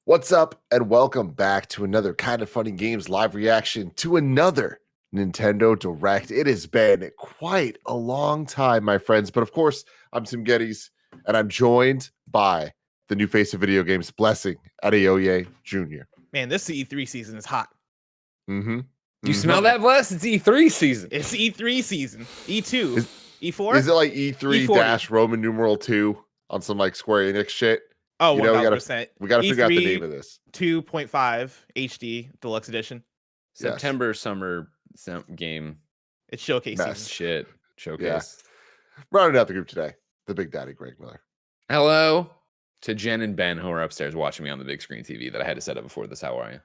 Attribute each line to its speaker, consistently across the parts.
Speaker 1: What's up, and welcome back to another KindaFunny Games live reaction to another Nintendo Direct. It has been quite a long time, my friends, but of course, I'm Tim Geddes, and I'm joined by the new face of video games, Blessing Adeoye Jr.
Speaker 2: Man, this E3 season is hot.
Speaker 3: You smell that, Bless? It's E3 season.
Speaker 2: It's E3 season. E2. E4?
Speaker 1: Is it like E3 - Roman numeral 2 on some like Square Enix shit?
Speaker 2: Oh,
Speaker 1: you know,
Speaker 2: 100%.
Speaker 1: We gotta figure out the name of this.
Speaker 2: 2.5 HD Deluxe Edition.
Speaker 3: September summer game.
Speaker 2: It's showcase season.
Speaker 3: Shit. Showcase.
Speaker 1: Yeah. Rounding out the group today, the Big Daddy Greg Miller.
Speaker 3: Hello to Jen and Ben who are upstairs watching me on the big screen TV that I had to set up before this. How are you?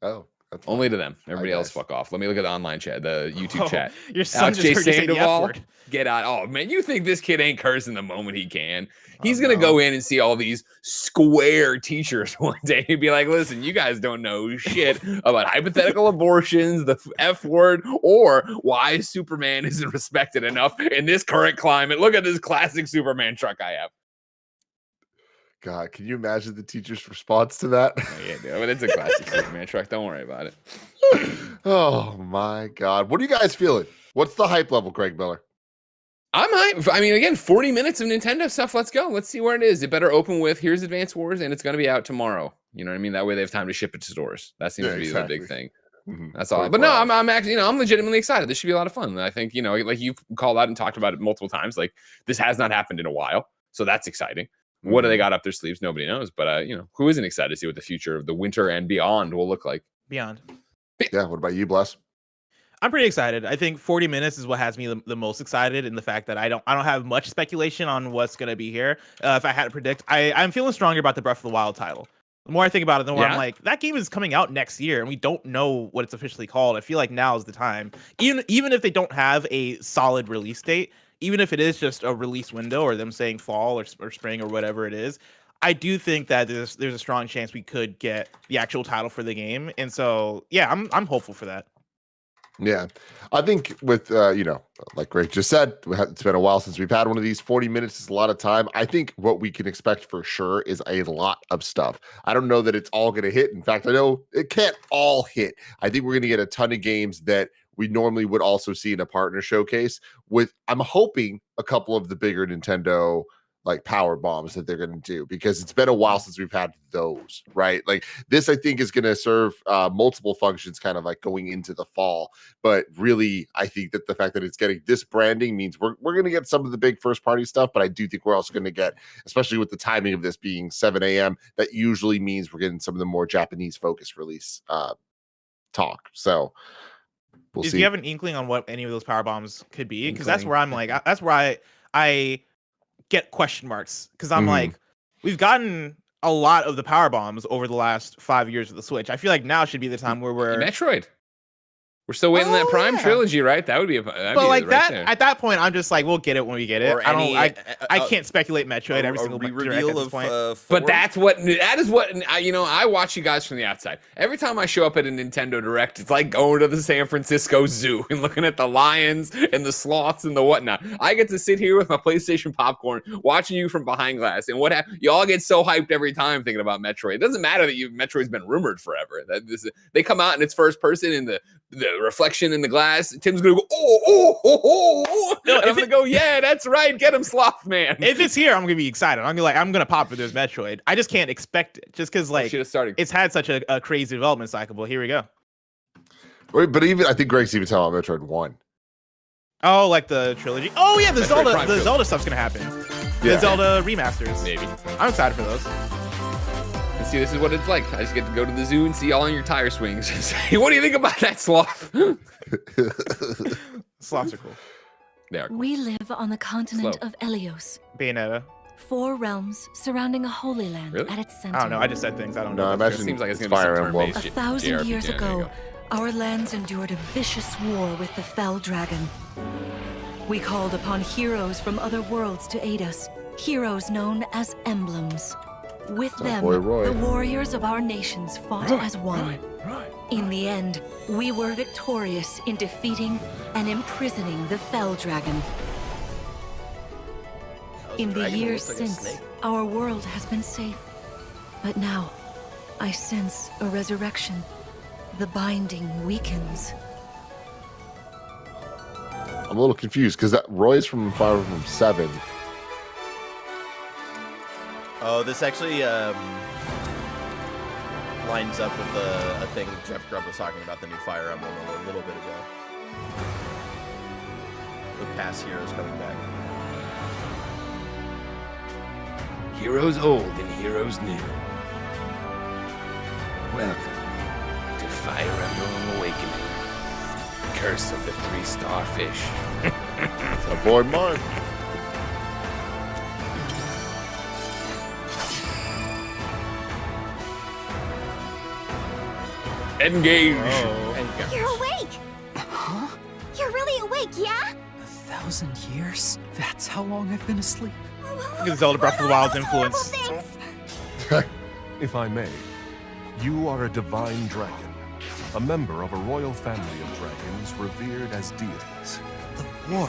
Speaker 1: Oh, that's
Speaker 3: only to them. Everybody else, fuck off. Let me look at the online chat, the YouTube chat.
Speaker 2: Your son
Speaker 3: J.
Speaker 2: just heard you say the F word.
Speaker 3: Get out. Oh, man, you think this kid ain't cursing the moment he can? He's going to go in and see all these square teachers one day and be like, listen, you guys don't know shit about hypothetical abortions, the F word, or why Superman isn't respected enough in this current climate. Look at this classic Superman truck I have.
Speaker 1: God, can you imagine the teacher's response to that?
Speaker 3: Oh, yeah, dude. But it's a classic Superman truck. Don't worry about it.
Speaker 1: Oh, my God. What are you guys feeling? What's the hype level, Greg Miller?
Speaker 3: I'm hyped. I mean, again, 40 minutes of Nintendo stuff. Let's go. Let's see where it is. It better open with, here's Advance Wars, and it's going to be out tomorrow. You know what I mean? That way they have time to ship it to stores. That seems to be the big thing. That's all. But no, I'm actually, I'm legitimately excited. This should be a lot of fun. I think, like you've called out and talked about it multiple times. Like, this has not happened in a while. So that's exciting. What do they got up their sleeves? Nobody knows. But, who isn't excited to see what the future of the winter and beyond will look like?
Speaker 2: Beyond.
Speaker 1: Yeah. What about you, Bless?
Speaker 2: I'm pretty excited. I think 40 minutes is what has me the most excited, in the fact that I don't have much speculation on what's going to be here. If I had to predict, I'm feeling stronger about the Breath of the Wild title. The more I think about it, the more I'm like, that game is coming out next year, and we don't know what it's officially called. I feel like now is the time. Even if they don't have a solid release date, even if it is just a release window or them saying fall or spring or whatever it is, I do think that there's a strong chance we could get the actual title for the game. And so, yeah, I'm hopeful for that.
Speaker 1: Yeah, I think with, like Greg just said, it's been a while since we've had one of these. 40 minutes is a lot of time. I think what we can expect for sure is a lot of stuff. I don't know that it's all going to hit. In fact, I know it can't all hit. I think we're going to get a ton of games that we normally would also see in a partner showcase with, I'm hoping, a couple of the bigger Nintendo like power bombs that they're going to do, because it's been a while since we've had those, right? Like this, I think, is going to serve multiple functions kind of like going into the fall. But really, I think that the fact that it's getting this branding means we're going to get some of the big first party stuff, but I do think we're also going to get, especially with the timing of this being 7 a.m., that usually means we're getting some of the more Japanese focused release talk. So we'll see.
Speaker 2: Do you have an inkling on what any of those power bombs could be? Because that's where I'm like, that's where I get question marks, because I'm like, we've gotten a lot of the power bombs over the last 5 years of the Switch. I feel like now should be the time where we're
Speaker 3: Metroid. We're still waiting on that Prime trilogy, right? That would be
Speaker 2: at that point, I'm just like, we'll get it when we get it.
Speaker 4: Or
Speaker 2: I can't speculate Metroid every single reveal at this point.
Speaker 3: But that is what I watch you guys from the outside. Every time I show up at a Nintendo Direct, it's like going to the San Francisco Zoo and looking at the lions and the sloths and the whatnot. I get to sit here with my PlayStation popcorn, watching you from behind glass, and you all get so hyped every time thinking about Metroid. It doesn't matter that Metroid's been rumored forever. They come out and it's first person in the reflection in the glass. Tim's gonna go, oh. No, I'm gonna go, yeah, that's right. Get him, Sloth Man.
Speaker 2: If it's here, I'm gonna be excited. I'm gonna pop if there's Metroid. I just can't expect it, just because like it's had such a crazy development cycle. But here we go.
Speaker 1: But even I think Greg's even talking about Metroid 1.
Speaker 2: Oh, like the trilogy. Oh yeah, the Zelda stuff's gonna happen. The Zelda remasters.
Speaker 3: Maybe.
Speaker 2: I'm excited for those.
Speaker 3: See, this is what it's like. I just get to go to the zoo and see all on your tire swings. Say, what do you think about that, sloth?
Speaker 2: Sloths are cool.
Speaker 3: They are cool.
Speaker 5: We live on the continent of Elios.
Speaker 2: Bayonetta.
Speaker 5: 4 realms surrounding a holy land at its center.
Speaker 2: I don't know. I just said things. I don't know.
Speaker 1: No, I imagine
Speaker 3: it seems like it's going to be
Speaker 1: Fire
Speaker 3: some
Speaker 1: Emblem.
Speaker 3: turn-based
Speaker 5: 1,000 years ago, our lands endured a vicious war with the fell dragon. We called upon heroes from other worlds to aid us. Heroes known as emblems. With them, the warriors of our nations fought as one. In the end, we were victorious in defeating and imprisoning the Fell Dragon. In the years since, our world has been safe. But now, I sense a resurrection. The binding weakens.
Speaker 1: I'm a little confused because that Roy's from Fire Emblem 7.
Speaker 4: Oh, this actually lines up with a thing Jeff Grubb was talking about, the new Fire Emblem a little bit ago. With past heroes coming back.
Speaker 3: Heroes old and heroes new. Welcome to Fire Emblem Awakening. Curse of the 3-star fish.
Speaker 1: It's our boy Mark.
Speaker 3: Engage.
Speaker 2: Oh.
Speaker 6: You're awake!
Speaker 7: Huh?
Speaker 6: You're really awake, yeah?
Speaker 7: 1,000 years? That's how long I've been asleep.
Speaker 2: Look at Zelda Breath of the Wild's influence.
Speaker 8: If I may, you are a divine dragon, a member of a royal family of dragons revered as deities.
Speaker 7: The war.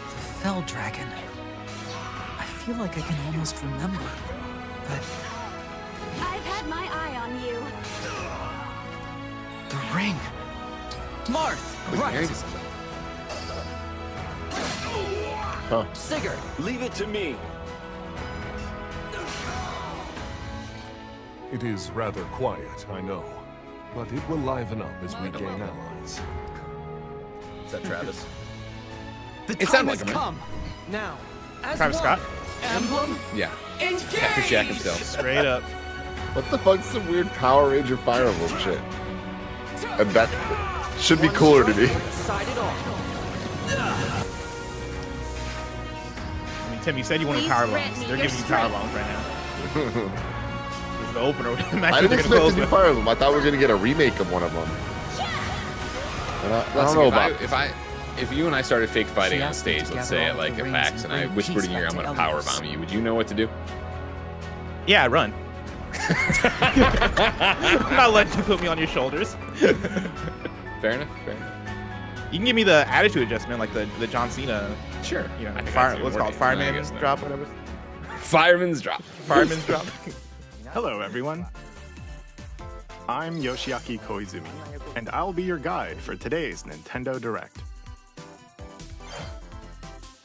Speaker 7: The Fell Dragon. I feel like I can almost remember, but
Speaker 6: I've had my eye on you.
Speaker 7: the ring. Marth! Right!
Speaker 1: Huh.
Speaker 9: Sigurd, leave it to me.
Speaker 8: It is rather quiet, I know, but it will liven up as we gain allies.
Speaker 4: Is that Travis?
Speaker 7: The
Speaker 3: It
Speaker 7: time
Speaker 3: sounded
Speaker 7: has
Speaker 3: like him.
Speaker 7: come. Now, as
Speaker 2: Travis
Speaker 7: one,
Speaker 2: Scott?
Speaker 7: Emblem
Speaker 3: Yeah.
Speaker 7: Engage!
Speaker 3: Cactus Jack himself.
Speaker 2: Straight up.
Speaker 1: What the fuck's some weird Power Ranger Fire Emblem shit? And that should be cooler to me.
Speaker 9: Side it off.
Speaker 2: I mean, Tim, you said you wanted
Speaker 6: Please
Speaker 2: power
Speaker 6: grant
Speaker 2: bombs.
Speaker 6: me
Speaker 2: They're
Speaker 6: your
Speaker 2: giving you power
Speaker 6: strength.
Speaker 2: bombs right now. This is the opener.
Speaker 1: I
Speaker 2: Imagine
Speaker 1: didn't
Speaker 2: they're gonna
Speaker 1: expect a
Speaker 2: close
Speaker 1: new
Speaker 2: with.
Speaker 1: Fire Emblem. I thought we were gonna get a remake of one of them. And I don't know about
Speaker 3: If you and I started fake fighting
Speaker 7: She
Speaker 3: on
Speaker 7: asked me
Speaker 3: stage,
Speaker 7: to
Speaker 3: let's
Speaker 7: gather
Speaker 3: say
Speaker 7: all
Speaker 3: at like
Speaker 7: the
Speaker 3: a
Speaker 7: rings
Speaker 3: PAX,
Speaker 7: and
Speaker 3: and I
Speaker 7: bring
Speaker 3: whispered
Speaker 7: peace
Speaker 3: in your ear, I'm
Speaker 7: back
Speaker 3: gonna
Speaker 7: to
Speaker 3: power
Speaker 7: Elios.
Speaker 3: bomb you, would you know what to do?
Speaker 2: Yeah, run. I'm not letting you put me on your shoulders.
Speaker 3: Fair enough. Fair enough.
Speaker 2: You can give me the attitude adjustment, like the John Cena,
Speaker 3: Sure.
Speaker 2: you know,
Speaker 3: I think
Speaker 2: fire,
Speaker 3: that's
Speaker 2: what's it called,
Speaker 3: even more
Speaker 2: fireman
Speaker 3: dangerous. I guess
Speaker 2: drop, whatever.
Speaker 3: Fireman's drop.
Speaker 2: Fireman's drop.
Speaker 10: Hello, everyone. I'm Yoshiaki Koizumi, and I'll be your guide for today's Nintendo Direct.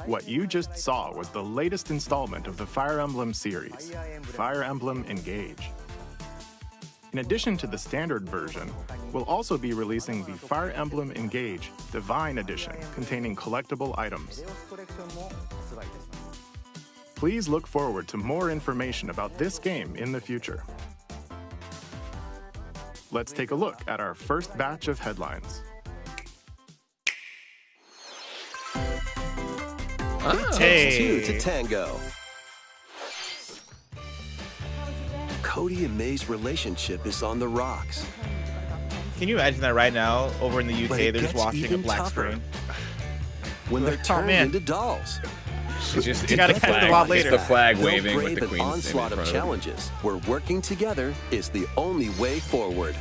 Speaker 10: What you just saw was the latest installment of the Fire Emblem series, Fire Emblem Engage. In addition to the standard version, we'll also be releasing the Fire Emblem Engage Divine Edition containing collectible items. Please look forward to more information about this game in the future. Let's take a look at our first batch of headlines.
Speaker 2: Hey.
Speaker 9: 2 to tango. Cody and May's relationship is on the rocks.
Speaker 2: Can you imagine that right now over in the
Speaker 9: But
Speaker 2: UK,
Speaker 9: it
Speaker 2: they're just
Speaker 9: gets
Speaker 2: watching a
Speaker 9: even
Speaker 2: black
Speaker 9: tougher
Speaker 2: screen?
Speaker 9: when they're
Speaker 2: Oh,
Speaker 9: turned
Speaker 2: man.
Speaker 9: into dolls.
Speaker 3: It's just
Speaker 2: You gotta
Speaker 3: the
Speaker 2: catch the
Speaker 3: flag.
Speaker 2: lot
Speaker 3: It's
Speaker 2: later.
Speaker 3: the flag
Speaker 9: They'll
Speaker 3: waving with
Speaker 9: brave
Speaker 3: the
Speaker 9: an
Speaker 3: Queen's name in
Speaker 9: onslaught
Speaker 3: front
Speaker 9: of
Speaker 3: of it.
Speaker 9: challenges where working together is the only way forward.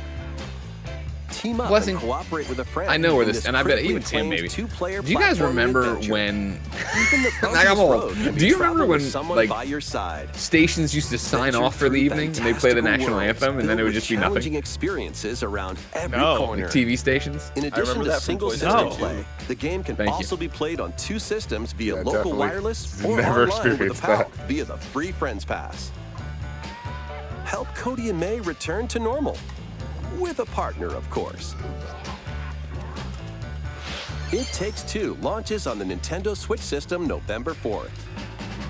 Speaker 9: Team up
Speaker 3: Blessing.
Speaker 9: and cooperate with a friend.
Speaker 3: I know where
Speaker 9: in
Speaker 3: this, and I bet
Speaker 9: critically
Speaker 3: even Tim
Speaker 9: acclaimed
Speaker 3: maybe.
Speaker 9: two-player
Speaker 3: Do you guys
Speaker 9: platforming
Speaker 3: remember
Speaker 9: adventure.
Speaker 3: when?
Speaker 9: Even the
Speaker 3: Like, I'm
Speaker 9: bumpest
Speaker 3: old.
Speaker 9: road can be
Speaker 3: Do you remember
Speaker 9: traveled
Speaker 3: when
Speaker 9: with someone
Speaker 3: like
Speaker 9: by your side?
Speaker 3: stations used to sign
Speaker 9: Venture
Speaker 3: off for the
Speaker 9: through
Speaker 3: evening and they play the
Speaker 9: fantastical
Speaker 3: national
Speaker 9: worlds
Speaker 3: anthem, and then it
Speaker 9: filled
Speaker 3: would
Speaker 9: with
Speaker 3: just be
Speaker 9: challenging
Speaker 3: nothing?
Speaker 9: experiences around every
Speaker 2: No.
Speaker 9: corner.
Speaker 3: Like TV stations.
Speaker 9: In addition
Speaker 4: remember
Speaker 9: to
Speaker 4: that from
Speaker 9: single
Speaker 4: Toy
Speaker 9: system
Speaker 2: Story.
Speaker 9: play, the game can
Speaker 3: Thank you.
Speaker 9: also be played on 2 systems via
Speaker 1: Yeah,
Speaker 9: local
Speaker 1: definitely.
Speaker 9: wireless or
Speaker 1: Never
Speaker 9: online with a
Speaker 1: experienced
Speaker 9: pal
Speaker 1: that.
Speaker 9: via the free Friends Pass. Help Cody and May return to normal. With a partner, of course. It Takes Two launches on the Nintendo Switch system November 4th.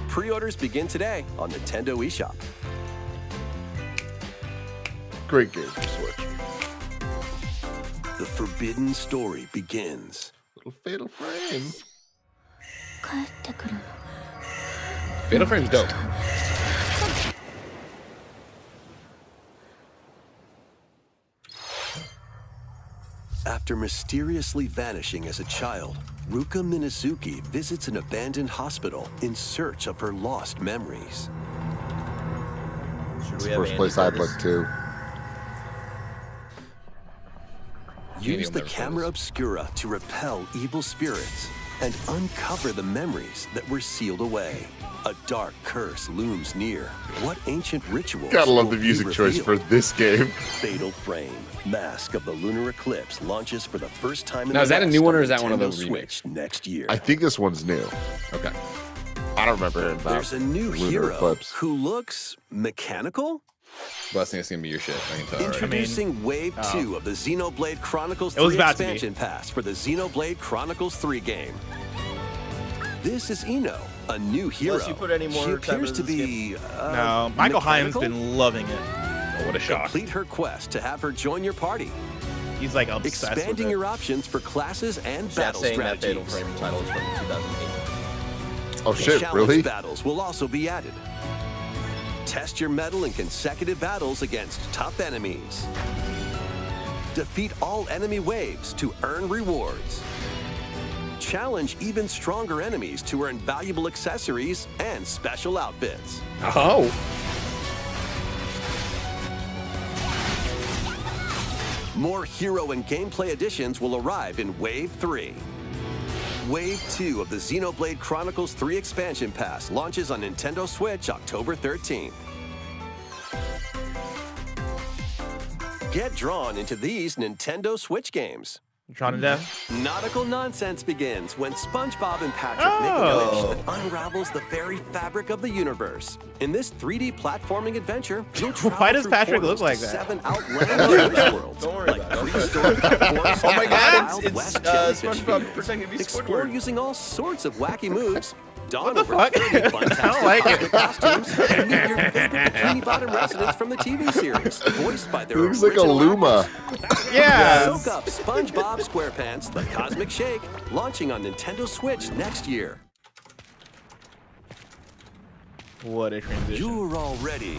Speaker 9: Pre-orders begin today on Nintendo eShop.
Speaker 1: Great game for Switch.
Speaker 9: The forbidden story begins.
Speaker 1: Little Fatal Frame.
Speaker 3: Fatal Frame's dope.
Speaker 9: After mysteriously vanishing as a child, Ruka Minazuki visits an abandoned hospital in search of her lost memories.
Speaker 4: Should we have
Speaker 1: First
Speaker 4: Andy
Speaker 1: place
Speaker 4: play
Speaker 1: I'd
Speaker 4: this?
Speaker 1: look to.
Speaker 9: Use
Speaker 3: will
Speaker 9: the
Speaker 3: never play
Speaker 9: camera
Speaker 3: this.
Speaker 9: obscura to repel evil spirits and uncover the memories that were sealed away. A dark curse looms near. What ancient rituals?
Speaker 1: Gotta love
Speaker 9: will
Speaker 1: the
Speaker 9: be
Speaker 1: music choice for
Speaker 9: revealed?
Speaker 1: this game.
Speaker 9: Fatal Frame, Mask of the Lunar Eclipse launches for the first time in
Speaker 3: Now,
Speaker 9: the
Speaker 3: is that a
Speaker 9: West
Speaker 3: new one or
Speaker 9: on
Speaker 3: is that one of
Speaker 9: Nintendo
Speaker 3: those remakes?
Speaker 9: Switch next year.
Speaker 1: I think this one's new.
Speaker 3: Okay.
Speaker 1: I don't remember hearing about
Speaker 9: There's a new
Speaker 1: Lunar
Speaker 9: hero
Speaker 1: Eclipse.
Speaker 9: who looks mechanical.
Speaker 3: Well, I think it's gonna be your shit. I can tell. Already.
Speaker 9: Introducing Wave 2 of the Xenoblade Chronicles
Speaker 2: It was
Speaker 9: 3
Speaker 2: about to be.
Speaker 9: expansion pass for the Xenoblade Chronicles 3 game. This is Ino, a new hero.
Speaker 4: Unless you put any more
Speaker 9: she
Speaker 4: time
Speaker 9: appears
Speaker 4: into
Speaker 9: to
Speaker 4: this
Speaker 9: be
Speaker 2: No, Michael Hyman's
Speaker 9: mechanical?
Speaker 2: been loving it.
Speaker 3: Oh, what a shock.
Speaker 9: Complete her quest to have her join your party,
Speaker 2: He's like obsessed with
Speaker 9: expanding
Speaker 2: it.
Speaker 9: your options for classes and
Speaker 4: Chat
Speaker 9: battle
Speaker 4: saying that Fatal
Speaker 9: strategies.
Speaker 4: Frame title is from 2008.
Speaker 1: Oh shit,
Speaker 9: Challenge
Speaker 1: really?
Speaker 9: battles will also be added. Test your mettle in consecutive battles against tough enemies. Defeat all enemy waves to earn rewards. Challenge even stronger enemies to earn valuable accessories and special outfits.
Speaker 3: Oh.
Speaker 9: More hero and gameplay additions will arrive in Wave 3. Wave 2 of the Xenoblade Chronicles 3 expansion pass launches on Nintendo Switch October 13th. Get drawn into these Nintendo Switch games.
Speaker 2: Drawn to death.
Speaker 9: Nautical nonsense begins when SpongeBob and Patrick make a wish that unravels the very fabric of the universe. In this 3D platforming adventure, you'll travel
Speaker 2: Why does
Speaker 9: through
Speaker 2: Patrick
Speaker 9: portals
Speaker 2: look like
Speaker 9: to
Speaker 2: that?
Speaker 9: 7 outlandish worlds,
Speaker 4: Don't worry
Speaker 9: like
Speaker 4: about it.
Speaker 9: prehistoric forests
Speaker 4: Oh my
Speaker 9: and
Speaker 4: god,
Speaker 9: Wild
Speaker 4: it's
Speaker 9: West jellyfish
Speaker 4: SpongeBob
Speaker 9: feet.
Speaker 4: pretending to be
Speaker 9: Explore
Speaker 4: Squidward.
Speaker 9: using all sorts of wacky moves. Don
Speaker 2: the
Speaker 9: over
Speaker 2: fuck?
Speaker 9: 30 fantastic
Speaker 2: I don't like it.
Speaker 9: costumes and meet your favorite Bikini Bottom residents from the TV series, voiced by their
Speaker 1: It looks like a
Speaker 9: original
Speaker 1: Luma.
Speaker 2: Yeah.
Speaker 9: Soak up SpongeBob SquarePants: The Cosmic Shake, launching on Nintendo Switch next year.
Speaker 2: What a transition.
Speaker 9: You're already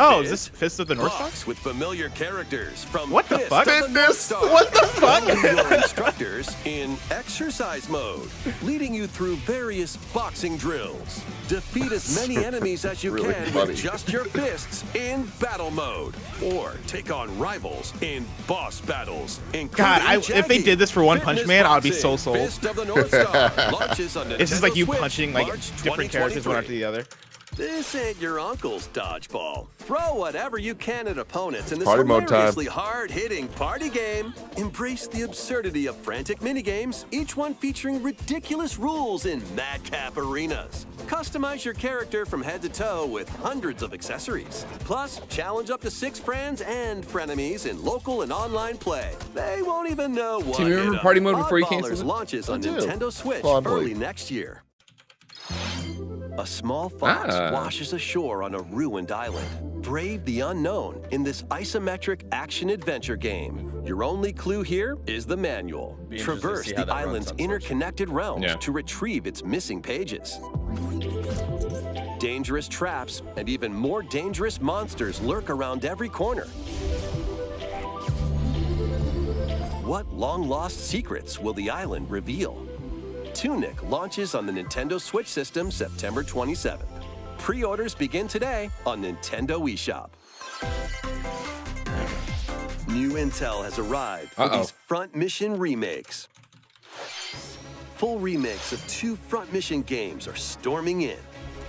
Speaker 2: Oh, is this Fist of the North Star?
Speaker 9: box with familiar characters from
Speaker 2: What the
Speaker 9: Fist
Speaker 2: fuck?
Speaker 9: of the North
Speaker 1: Fitness?
Speaker 9: Star.
Speaker 2: What the fuck?
Speaker 9: Follow your instructors in exercise mode, leading you through various boxing drills. Defeat as many enemies as you
Speaker 1: really
Speaker 9: can
Speaker 1: funny.
Speaker 9: with just your fists in battle mode, or take on rivals in boss battles.
Speaker 2: God, if they did this for One Punch Man, I would be so
Speaker 9: sold.
Speaker 2: sold.
Speaker 9: Fist of the North Star launches on
Speaker 2: It's just
Speaker 9: Nintendo
Speaker 2: like you
Speaker 9: Switch,
Speaker 2: punching like
Speaker 9: March
Speaker 2: different characters one after
Speaker 9: 2023.
Speaker 2: the other.
Speaker 9: This ain't your uncle's dodgeball. Throw whatever you can at opponents in this
Speaker 1: Party mode time.
Speaker 9: hilariously hard-hitting party game. Embrace the absurdity of frantic minigames, each one featuring ridiculous rules in madcap arenas. Customize your character from head to toe with hundreds of accessories. Plus, challenge up to 6 friends and frenemies in local and online play. They won't even know what
Speaker 3: Do you remember
Speaker 9: hit 'em.
Speaker 3: party mode before you canceled
Speaker 9: OddBallers
Speaker 3: it?
Speaker 9: launches on
Speaker 1: I do.
Speaker 9: Nintendo Switch
Speaker 1: Fondly.
Speaker 9: early next year. A small fox washes ashore on a ruined island. Brave the unknown in this isometric action-adventure game. Your only clue here is the manual.
Speaker 4: Be interested to
Speaker 9: Traverse
Speaker 4: see how
Speaker 9: the
Speaker 4: that runs
Speaker 9: island's
Speaker 4: on Switch.
Speaker 9: interconnected realms
Speaker 3: Yeah.
Speaker 9: to retrieve its missing pages. Dangerous traps and even more dangerous monsters lurk around every corner. What long-lost secrets will the island reveal? Tunic launches on the Nintendo Switch system September 27th. Pre-orders begin today on Nintendo eShop. New intel has arrived for these Front Mission remakes. Full remakes of 2 Front Mission games are storming in.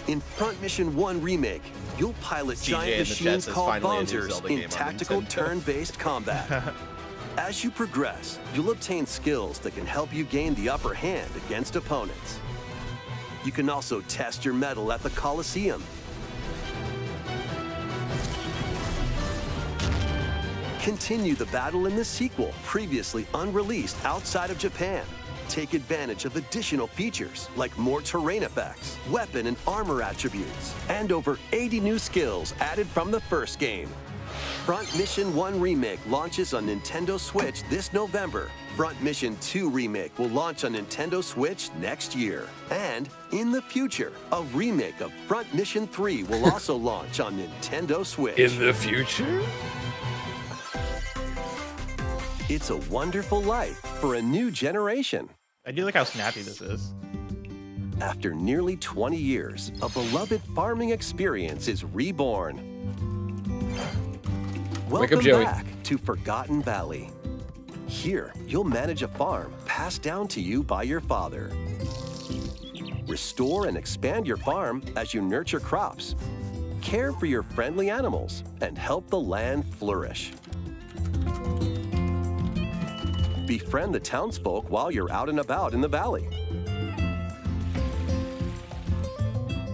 Speaker 9: In Front Mission 1 remake, you'll pilot
Speaker 4: CJ
Speaker 9: giant
Speaker 4: in the chat
Speaker 9: machines
Speaker 4: says
Speaker 9: called
Speaker 4: finally a new
Speaker 9: Bonzers
Speaker 4: Zelda game
Speaker 9: in
Speaker 4: on
Speaker 9: tactical
Speaker 4: Nintendo.
Speaker 9: turn-based combat. As you progress, you'll obtain skills that can help you gain the upper hand against opponents. You can also test your mettle at the Coliseum. Continue the battle in the sequel, previously unreleased outside of Japan. Take advantage of additional features like more terrain effects, weapon and armor attributes, and over 80 new skills added from the first game. Front Mission 1 Remake launches on Nintendo Switch this November. Front Mission 2 Remake will launch on Nintendo Switch next year. And in the future, a remake of Front Mission 3 will also launch on Nintendo Switch.
Speaker 3: In the future?
Speaker 9: It's a wonderful life for a new generation.
Speaker 2: I do like how snappy this is.
Speaker 9: After nearly 20 years, a beloved farming experience is reborn.
Speaker 3: Wake up,
Speaker 9: Welcome
Speaker 3: Joey.
Speaker 9: back to Forgotten Valley. Here, you'll manage a farm passed down to you by your father. Restore and expand your farm as you nurture crops, care for your friendly animals, and help the land flourish. Befriend the townsfolk while you're out and about in the valley.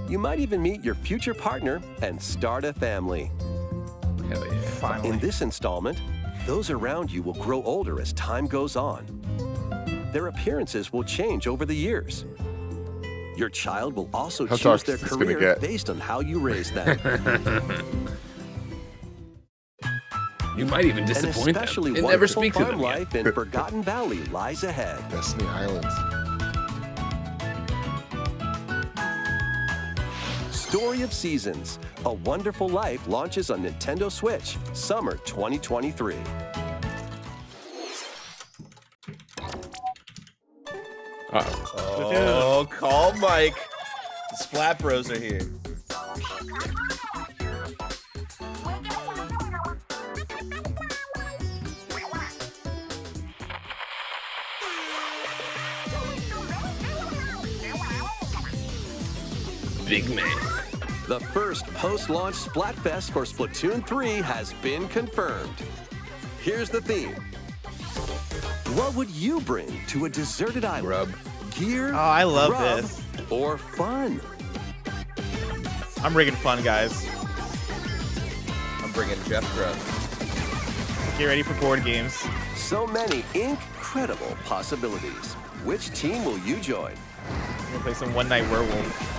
Speaker 9: You might even meet your future partner and start a family.
Speaker 3: Hell yeah.
Speaker 2: Finally.
Speaker 9: In this installment, those around you will grow older as time goes on. Their appearances will change over the years. Your child will also
Speaker 1: How
Speaker 9: choose
Speaker 1: dark
Speaker 9: their
Speaker 1: is this gonna
Speaker 9: career
Speaker 1: get?
Speaker 9: based on how you raise them.
Speaker 3: You might even
Speaker 9: An
Speaker 3: disappoint them
Speaker 9: especially
Speaker 3: and never
Speaker 9: wonderful
Speaker 3: speak to
Speaker 9: farm
Speaker 3: them again.
Speaker 9: life in Forgotten Valley lies ahead.
Speaker 1: Destiny Islands.
Speaker 9: Story of Seasons, A Wonderful Life launches on Nintendo Switch, summer 2023.
Speaker 4: Oh, call Mike. The Splat Bros are here.
Speaker 3: Big man.
Speaker 9: The first post-launch Splatfest for Splatoon 3 has been confirmed. Here's the theme. What would you bring to a deserted island?
Speaker 3: Grub.
Speaker 9: Gear,
Speaker 2: Oh, I love
Speaker 9: grub,
Speaker 2: this.
Speaker 9: or fun?
Speaker 2: I'm rigging fun, guys.
Speaker 4: I'm bringing Jeff Grubb.
Speaker 2: Get ready for board games.
Speaker 9: So many incredible possibilities. Which team will you join?
Speaker 2: I'm gonna play some One Night Werewolf.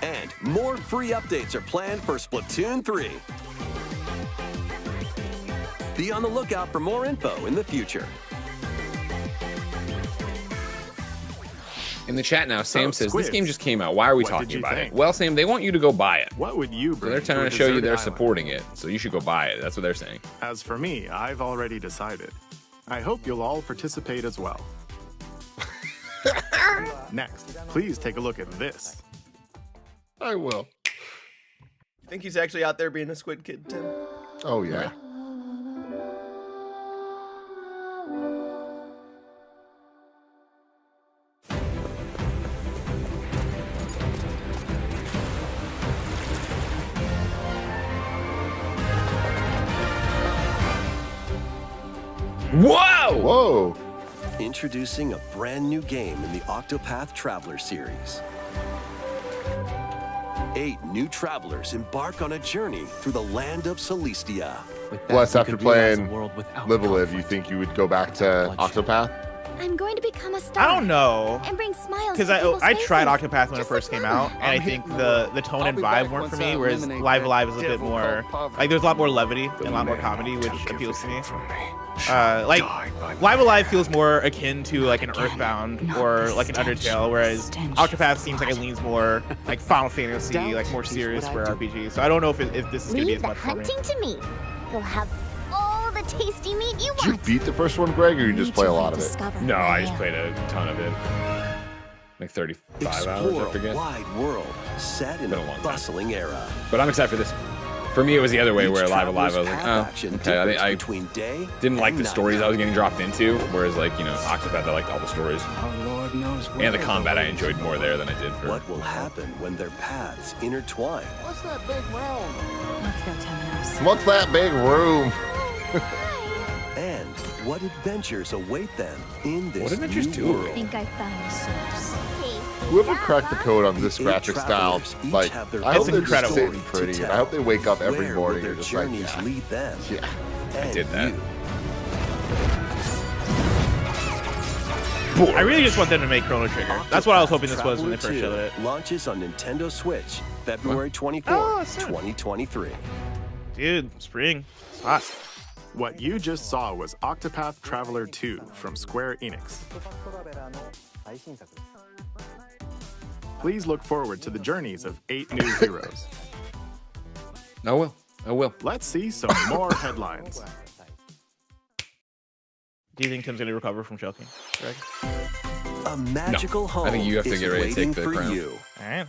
Speaker 9: And more free updates are planned for Splatoon 3. Be on the lookout for more info in the future.
Speaker 3: In the chat now, Sam says,
Speaker 10: Squids.
Speaker 3: this game just came out. Why are we
Speaker 10: What did
Speaker 3: talking
Speaker 10: you
Speaker 3: about
Speaker 10: think?
Speaker 3: it? Well, Sam, they want you to go buy it.
Speaker 10: What would you
Speaker 3: So
Speaker 10: bring?
Speaker 3: they're
Speaker 10: to
Speaker 3: trying
Speaker 10: a
Speaker 3: to show you
Speaker 10: deserted
Speaker 3: they're
Speaker 10: island?
Speaker 3: supporting it. So you should go buy it. That's what they're saying.
Speaker 10: As for me, I've already decided. I hope you'll all participate as well. Next, please take a look at this.
Speaker 1: I will.
Speaker 4: You think he's actually out there being a squid kid, Tim?
Speaker 1: Oh yeah.
Speaker 3: Whoa!
Speaker 1: Whoa.
Speaker 9: Introducing a brand new game in the Octopath Traveler series. 8 new travelers embark on a journey through the land of Celestia.
Speaker 1: Plus, after playing Live a Live, you think you would go back to Octopath?
Speaker 6: I'm going to become a star.
Speaker 2: I don't know.
Speaker 6: And bring smiles
Speaker 2: Because
Speaker 6: to people's
Speaker 2: I tried
Speaker 6: faces.
Speaker 2: Octopath when it
Speaker 6: Just
Speaker 2: first
Speaker 6: like
Speaker 2: came
Speaker 6: Mama.
Speaker 2: out, and I think the tone and vibe weren't for me, whereas Live Alive is a bit more, like there's a lot more levity and a lot more comedy, which appeals to me. Like Live Alive feels more akin to like an Earthbound or like an Undertale, whereas Octopath seems like it leans more like Final Fantasy, like more serious for RPG. So I don't know if this is gonna be
Speaker 6: Leave
Speaker 2: as
Speaker 6: the
Speaker 2: much for me.
Speaker 6: hunting to me. You'll have all the tasty meat you
Speaker 1: Did you
Speaker 6: want.
Speaker 1: beat the first one, Greg, or you just play a lot of it?
Speaker 3: No, I just played a ton of it. Like 35 hours,
Speaker 9: Explore
Speaker 3: I
Speaker 9: a
Speaker 3: forget.
Speaker 9: wide world set in
Speaker 3: Been
Speaker 9: a
Speaker 3: a long time.
Speaker 9: bustling era.
Speaker 3: But I'm excited for this. For me, it was the other way,
Speaker 9: Each
Speaker 3: where Live Alive, I
Speaker 9: traveler's
Speaker 3: was like,
Speaker 9: path
Speaker 3: oh,
Speaker 9: action
Speaker 3: okay.
Speaker 9: differs
Speaker 3: I
Speaker 9: between day
Speaker 3: didn't like
Speaker 9: and
Speaker 3: the
Speaker 9: night.
Speaker 3: stories I was getting dropped into, whereas like, you know, Octopath, I liked all the stories. And the combat I enjoyed more there than I did for...
Speaker 9: What will happen when their paths intertwine?
Speaker 1: What's that big room?
Speaker 5: Let's go, Temenos.
Speaker 1: What's that big room?
Speaker 9: And what adventures await them in this
Speaker 3: What adventures
Speaker 9: new
Speaker 3: do?
Speaker 9: world?
Speaker 6: I think I found the source.
Speaker 1: Whoever cracked the code on this
Speaker 9: The 8
Speaker 1: graphic style,
Speaker 9: travelers each
Speaker 1: like,
Speaker 9: have their
Speaker 1: I hope
Speaker 2: own
Speaker 1: they're just
Speaker 2: incredible.
Speaker 1: sitting pretty, and I hope they wake up every
Speaker 9: Where
Speaker 1: morning
Speaker 9: will
Speaker 1: and
Speaker 9: their
Speaker 1: just like,
Speaker 9: journeys
Speaker 1: yeah,
Speaker 9: lead them?
Speaker 1: yeah.
Speaker 9: And
Speaker 3: did that.
Speaker 9: you.
Speaker 2: I really just want them to make Chrono Trigger. That's what I was hoping this was when they
Speaker 9: Traveler
Speaker 2: first
Speaker 9: 2
Speaker 2: showed it.
Speaker 9: Launches on Nintendo Switch, February 24th,
Speaker 2: Oh, soon.
Speaker 9: 2023.
Speaker 2: Dude, spring. It's hot.
Speaker 10: What you just saw was Octopath Traveler 2 from Square Enix. Please look forward to the journeys of 8 new heroes.
Speaker 3: I will. I will.
Speaker 10: Let's see some more headlines.
Speaker 2: Do you think Tim's gonna recover from choking, Greg?
Speaker 9: A magical home
Speaker 3: I think you have to
Speaker 9: is
Speaker 3: get ready to take
Speaker 9: waiting
Speaker 3: the
Speaker 9: for
Speaker 3: crown.
Speaker 9: you.
Speaker 2: All right.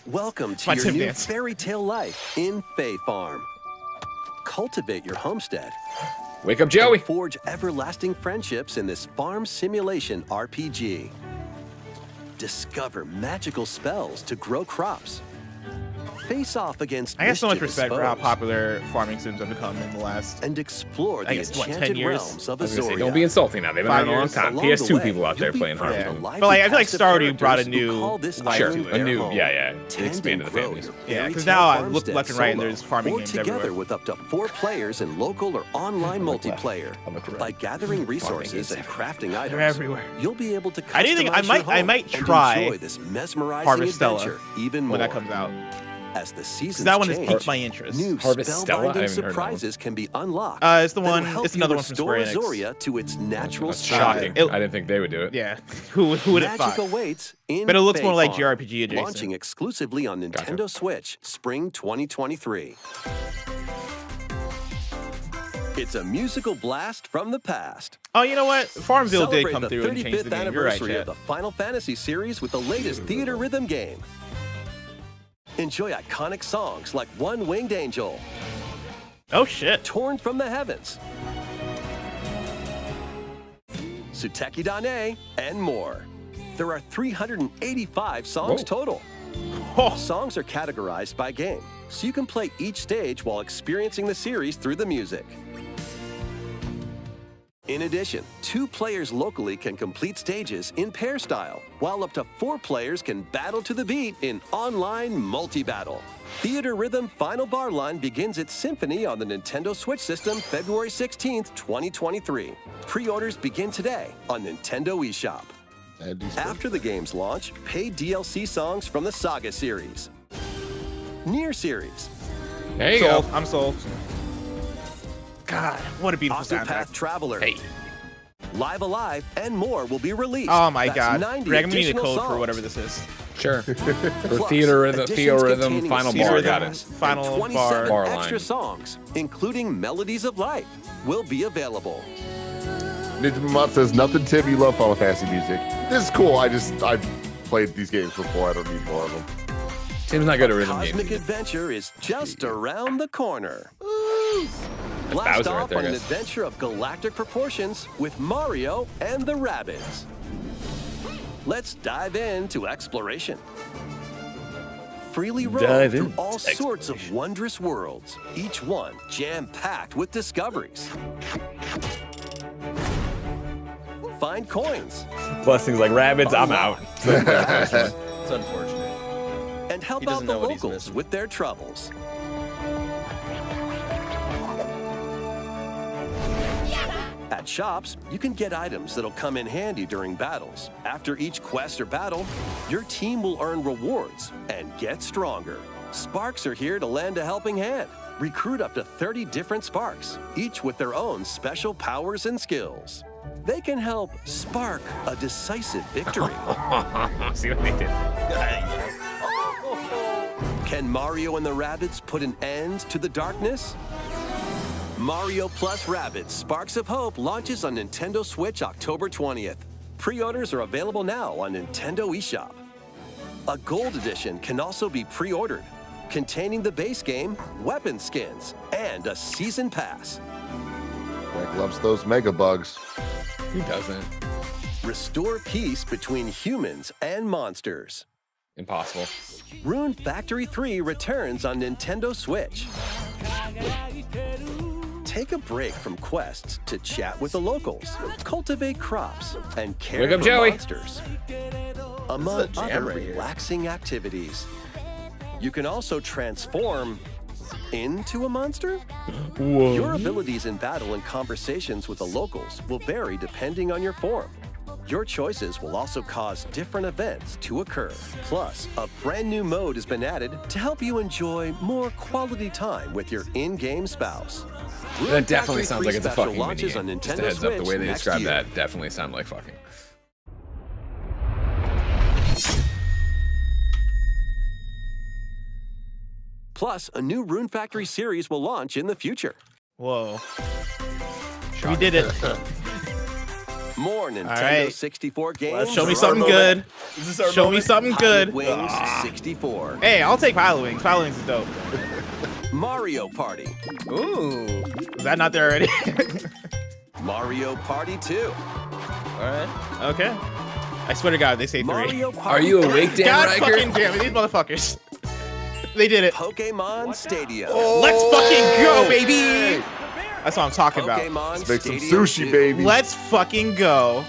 Speaker 9: Welcome to
Speaker 2: My
Speaker 9: your
Speaker 2: Tim
Speaker 9: new
Speaker 2: dance.
Speaker 9: fairy tale life in Fae Farm. cultivate your homestead.
Speaker 3: Wake up, Joey.
Speaker 9: And forge everlasting friendships in this farm simulation RPG. Discover magical spells to grow crops. Face off against
Speaker 2: I got so much
Speaker 9: mischievous
Speaker 2: respect for how
Speaker 9: foes,
Speaker 2: popular farming sims have become in the last.
Speaker 9: and explore the
Speaker 2: I guess, what, 10
Speaker 9: enchanted
Speaker 2: years?
Speaker 9: realms of
Speaker 3: I was gonna say,
Speaker 9: Azoria.
Speaker 3: don't be insulting now. They've been
Speaker 2: 5
Speaker 3: around a long
Speaker 2: years.
Speaker 3: time.
Speaker 9: Along the
Speaker 3: PS2
Speaker 9: way,
Speaker 3: people out there
Speaker 9: you'll be
Speaker 3: playing
Speaker 9: friends
Speaker 3: Hearthstone.
Speaker 9: with lively
Speaker 2: But like, I feel like
Speaker 9: passive
Speaker 2: Stardew brought a
Speaker 9: characters who
Speaker 2: new
Speaker 9: call this
Speaker 2: life
Speaker 3: Sure,
Speaker 9: island
Speaker 2: to
Speaker 3: a
Speaker 2: it.
Speaker 9: their
Speaker 3: new,
Speaker 9: home.
Speaker 3: yeah. It
Speaker 9: Tend
Speaker 3: expanded the
Speaker 9: and grow
Speaker 3: families.
Speaker 9: your
Speaker 2: Yeah,
Speaker 9: fairy
Speaker 2: because
Speaker 9: tale
Speaker 2: now I look
Speaker 9: farmstead
Speaker 2: left and right and
Speaker 9: solo
Speaker 2: there's farming
Speaker 9: or
Speaker 2: games
Speaker 9: together
Speaker 2: everywhere.
Speaker 9: with up to 4 players in local or online multiplayer.
Speaker 3: On the correct.
Speaker 9: By gathering resources
Speaker 2: games
Speaker 9: and crafting items,
Speaker 2: They're everywhere.
Speaker 9: you'll be able to
Speaker 2: I didn't think- I
Speaker 9: customize
Speaker 2: might-
Speaker 9: your
Speaker 2: I
Speaker 9: home
Speaker 2: might
Speaker 9: and
Speaker 2: try
Speaker 9: enjoy this mesmerizing
Speaker 2: Harvestella
Speaker 9: adventure even more.
Speaker 2: when that comes out.
Speaker 9: As the seasons
Speaker 2: That one has
Speaker 9: change,
Speaker 2: piqued my interest.
Speaker 9: new
Speaker 3: Harvestella? I
Speaker 9: spellbinding
Speaker 3: haven't heard that
Speaker 9: surprises can be unlocked.
Speaker 2: It's the
Speaker 9: that will
Speaker 2: one.
Speaker 9: help
Speaker 2: It's
Speaker 9: you
Speaker 2: another one from
Speaker 9: restore
Speaker 2: Square Enix.
Speaker 9: Azoria to its natural
Speaker 3: That's
Speaker 9: state.
Speaker 3: shocking.
Speaker 2: it-
Speaker 3: I didn't think they would do it.
Speaker 2: Yeah, who would have
Speaker 9: Magic
Speaker 2: thought?
Speaker 9: awaits in
Speaker 2: But it looks
Speaker 9: Fae
Speaker 2: more like
Speaker 9: Farm,
Speaker 2: JRPG adjacent.
Speaker 9: launching exclusively on Nintendo Switch spring 2023. It's a musical blast from the past.
Speaker 2: Oh, you know what? Farmville did
Speaker 9: Celebrate
Speaker 2: come
Speaker 9: the
Speaker 2: through and change
Speaker 9: 35th
Speaker 2: the game. You're right,
Speaker 9: anniversary
Speaker 2: Chad.
Speaker 9: of the Final Fantasy series with the latest Theatrhythm game. Enjoy iconic songs like One Winged Angel,
Speaker 2: Oh shit!
Speaker 9: Torn from the Heavens, Suteki Dane, and more. There are 385 songs total.
Speaker 2: Oh,
Speaker 9: Songs are categorized by game, so you can play each stage while experiencing the series through the music. In addition, 2 players locally can complete stages in pair style, while up to 4 players can battle to the beat in online multi-battle. Theatrhythm Final Bar Line begins its symphony on the Nintendo Switch system February 16th, 2023. Pre-orders begin today on Nintendo eShop. After the game's launch, paid DLC songs from the Saga series, Nier series,
Speaker 3: There you
Speaker 2: sold.
Speaker 3: go.
Speaker 2: I'm sold. God, what a beautiful
Speaker 9: Octopath
Speaker 2: soundtrack.
Speaker 9: Traveler,
Speaker 3: Hey.
Speaker 9: Live Alive, and more will be released.
Speaker 2: Oh my
Speaker 9: That's
Speaker 2: god.
Speaker 9: 90
Speaker 2: Greg, I'm gonna need a
Speaker 9: additional
Speaker 2: code
Speaker 9: songs.
Speaker 2: for whatever this is.
Speaker 3: Sure. For
Speaker 9: Plus,
Speaker 3: Theatrhythm,
Speaker 9: additions containing
Speaker 3: Final
Speaker 2: Theatrhythm.
Speaker 3: Bar, got
Speaker 9: songs
Speaker 3: it.
Speaker 9: and
Speaker 2: Final
Speaker 9: 27
Speaker 3: bar
Speaker 9: extra
Speaker 3: line.
Speaker 9: songs, including Melodies of Life, will be available.
Speaker 1: Ninja Mamot says, nothing, Tim. You love Final Fantasy music. This is cool. I've played these games before. I don't need more of them.
Speaker 3: Tim's not good at rhythm
Speaker 9: Cosmic
Speaker 3: games.
Speaker 9: adventure is just around the corner.
Speaker 3: That's
Speaker 9: Blast
Speaker 3: Bowser right
Speaker 9: off
Speaker 3: there,
Speaker 9: on an
Speaker 3: guys.
Speaker 9: adventure of galactic proportions with Mario and the Rabbids. Let's dive into exploration. Freely roam
Speaker 3: Dive
Speaker 9: through
Speaker 3: into
Speaker 9: all sorts of wondrous worlds, each one jam-packed with discoveries. Find coins
Speaker 3: Plus things like Rabbids, I'm out.
Speaker 4: It's unfortunate.
Speaker 9: and help
Speaker 4: He
Speaker 9: out
Speaker 4: doesn't
Speaker 9: the
Speaker 4: know what he's
Speaker 9: locals
Speaker 4: missing.
Speaker 9: with their troubles. At shops, you can get items that'll come in handy during battles. After each quest or battle, your team will earn rewards and get stronger. Sparks are here to lend a helping hand. Recruit up to 30 different Sparks, each with their own special powers and skills. They can help spark a decisive victory.
Speaker 3: See what they did.
Speaker 9: Can Mario and the Rabbids put an end to the darkness? Mario plus Rabbids Sparks of Hope launches on Nintendo Switch October 20th. Pre-orders are available now on Nintendo eShop. A Gold Edition can also be pre-ordered, containing the base game, weapon skins, and a Season Pass.
Speaker 1: Greg loves those mega bugs.
Speaker 3: Who doesn't?
Speaker 9: Restore peace between humans and monsters.
Speaker 3: Impossible.
Speaker 9: Rune Factory 3 returns on Nintendo Switch. Take a break from quests to chat with the locals, cultivate crops, and care
Speaker 3: Wake up,
Speaker 9: for
Speaker 3: Joey.
Speaker 9: monsters, among
Speaker 4: jam
Speaker 9: other
Speaker 4: right here.
Speaker 9: relaxing activities. You can also transform into a monster?
Speaker 3: Whoa.
Speaker 9: Your abilities in battle and conversations with the locals will vary depending on your form. Your choices will also cause different events to occur. Plus, a brand new mode has been added to help you enjoy more quality time with your in-game spouse. Rune
Speaker 3: That definitely
Speaker 9: Factory
Speaker 3: sounds like
Speaker 9: 3
Speaker 3: it's a
Speaker 9: special
Speaker 3: fucking
Speaker 9: launches
Speaker 3: minigame.
Speaker 9: on
Speaker 3: Just a
Speaker 9: Nintendo
Speaker 3: heads up, the
Speaker 9: Switch
Speaker 3: way they
Speaker 9: next
Speaker 3: describe
Speaker 9: year.
Speaker 3: that definitely sound like fucking.
Speaker 9: Plus, a new Rune Factory series will launch in the future.
Speaker 2: Whoa. We did it.
Speaker 9: More Nintendo
Speaker 2: right.
Speaker 9: 64 games.
Speaker 2: Show me
Speaker 9: are
Speaker 2: something
Speaker 9: on
Speaker 2: good.
Speaker 4: This is our
Speaker 2: Show me something
Speaker 9: Pilot
Speaker 2: good.
Speaker 9: Wings 64.
Speaker 2: Hey, I'll take Pilot Wings. Pilot Wings is dope.
Speaker 9: Mario Party.
Speaker 4: Ooh.
Speaker 2: Is that not there already?
Speaker 9: Mario Party 2.
Speaker 4: All right.
Speaker 2: Okay. I swear to God, they say 3.
Speaker 9: Mario
Speaker 3: Are
Speaker 9: Party
Speaker 3: you awake, Dan
Speaker 2: God
Speaker 3: Riker?
Speaker 2: fucking damn it, these motherfuckers. They did it.
Speaker 9: Pokemon Stadium.
Speaker 2: Let's fucking go, baby. That's what I'm talking about.
Speaker 9: Pokemon
Speaker 1: Let's make some
Speaker 9: Stadium
Speaker 1: sushi,
Speaker 9: 2.
Speaker 1: baby.
Speaker 2: Let's fucking go.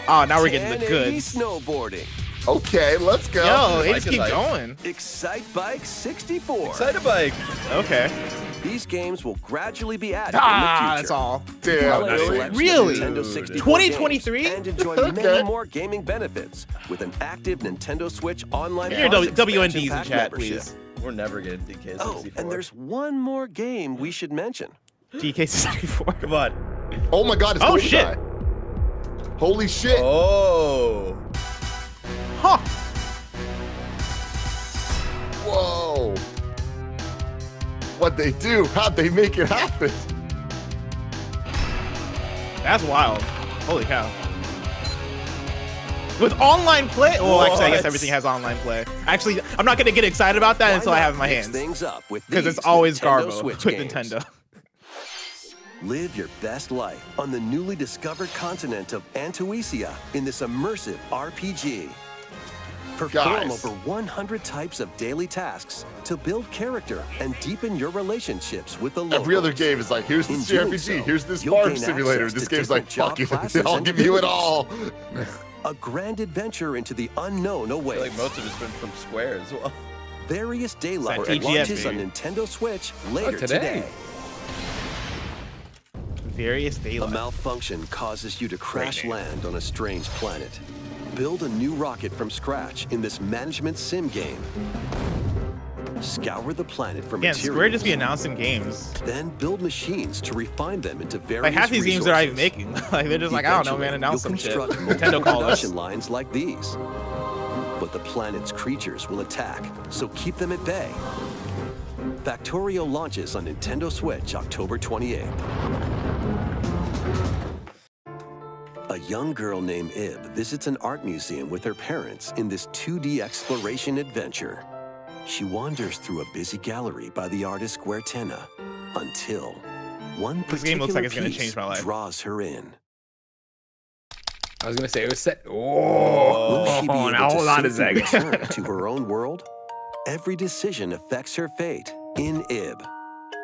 Speaker 2: Oh, now we're getting the
Speaker 9: 1080
Speaker 2: goods.
Speaker 9: snowboarding.
Speaker 1: Okay, let's go.
Speaker 2: Yo, they just
Speaker 4: Like
Speaker 2: keep
Speaker 4: it, like-
Speaker 2: going.
Speaker 9: Excite Bike 64.
Speaker 4: Excite Bike.
Speaker 2: Okay.
Speaker 9: These games will gradually be added in the
Speaker 2: Ah,
Speaker 9: future.
Speaker 2: that's all.
Speaker 1: Damn.
Speaker 9: Play a selection of
Speaker 2: Really?
Speaker 9: Nintendo 64
Speaker 2: 2023?
Speaker 9: games And enjoy
Speaker 1: Okay.
Speaker 9: many more gaming benefits with an active Nintendo Switch online
Speaker 2: Give me your
Speaker 9: Plus
Speaker 2: WNDs
Speaker 9: expansion
Speaker 2: in
Speaker 9: pack
Speaker 2: chat,
Speaker 9: membership.
Speaker 2: please.
Speaker 4: We're never getting DK64.
Speaker 9: Oh, and there's one more game we should mention.
Speaker 2: DK64.
Speaker 4: Come on.
Speaker 1: Oh my God, it's
Speaker 2: Oh,
Speaker 1: Goldeneye.
Speaker 2: shit.
Speaker 1: Holy shit.
Speaker 4: Oh.
Speaker 2: Huh.
Speaker 1: Whoa. What'd they do? How'd they make it happen?
Speaker 2: That's wild. Holy cow. With online play? Well, actually, I guess
Speaker 4: What?
Speaker 2: everything has online play. Actually, I'm not going to get excited about that
Speaker 9: Why
Speaker 2: until I
Speaker 9: not
Speaker 2: have it in my
Speaker 9: mix
Speaker 2: hands.
Speaker 9: things up with
Speaker 2: Because
Speaker 9: these
Speaker 2: it's always
Speaker 9: Nintendo
Speaker 2: Garbo
Speaker 9: Switch
Speaker 2: with
Speaker 9: games.
Speaker 2: Nintendo.
Speaker 9: Live your best life on the newly discovered continent of Antuisia in this immersive RPG. Perform
Speaker 1: Guys.
Speaker 9: over 100 types of daily tasks to build character and deepen your relationships with the locals.
Speaker 1: Every other game is like, here's
Speaker 9: In
Speaker 1: this
Speaker 9: doing
Speaker 1: JRPG,
Speaker 9: so,
Speaker 1: here's this
Speaker 9: you'll
Speaker 1: farm
Speaker 9: gain
Speaker 1: simulator.
Speaker 9: access
Speaker 1: This
Speaker 9: to
Speaker 1: game's like,
Speaker 9: different
Speaker 1: fuck you,
Speaker 9: job classes
Speaker 1: I'll
Speaker 9: and
Speaker 1: give you it
Speaker 9: abilities.
Speaker 1: all.
Speaker 9: A grand adventure into the unknown
Speaker 4: I feel
Speaker 9: awaits.
Speaker 4: like most of it's been from Square as well.
Speaker 9: Various Daylife
Speaker 2: It's like TGS,
Speaker 9: launches on
Speaker 2: baby.
Speaker 9: Nintendo Switch later
Speaker 3: today.
Speaker 9: today.
Speaker 2: Various
Speaker 9: A
Speaker 2: Daylife.
Speaker 9: malfunction causes you to crash
Speaker 2: name.
Speaker 9: land on a strange planet. Build a new rocket from scratch in this management sim game. Scour the planet for
Speaker 2: Yeah,
Speaker 9: materials.
Speaker 2: Square just be announcing games.
Speaker 9: Then build machines to refine them into various
Speaker 2: Like half these games they're not even
Speaker 9: resources.
Speaker 2: making. Like they're just like, I don't know, man,
Speaker 9: Eventually,
Speaker 2: announce some
Speaker 9: you'll
Speaker 2: shit.
Speaker 9: construct
Speaker 2: Nintendo
Speaker 9: multiple
Speaker 2: call us.
Speaker 9: production lines like these. But the planet's creatures will attack, so keep them at bay. Factorio launches on Nintendo Switch October 28th. A young girl named Ib visits an art museum with her parents in this 2D exploration adventure. She wanders through a busy gallery by the artist Guertena until one
Speaker 2: This game looks like it's
Speaker 9: particular
Speaker 2: gonna change my life.
Speaker 9: draws her in.
Speaker 3: I was gonna say it was set.
Speaker 9: Will
Speaker 3: Oh,
Speaker 9: she be able
Speaker 3: now
Speaker 9: to
Speaker 3: hold on a
Speaker 9: safely
Speaker 3: second.
Speaker 9: return to her own world? Every decision affects her fate in Ib.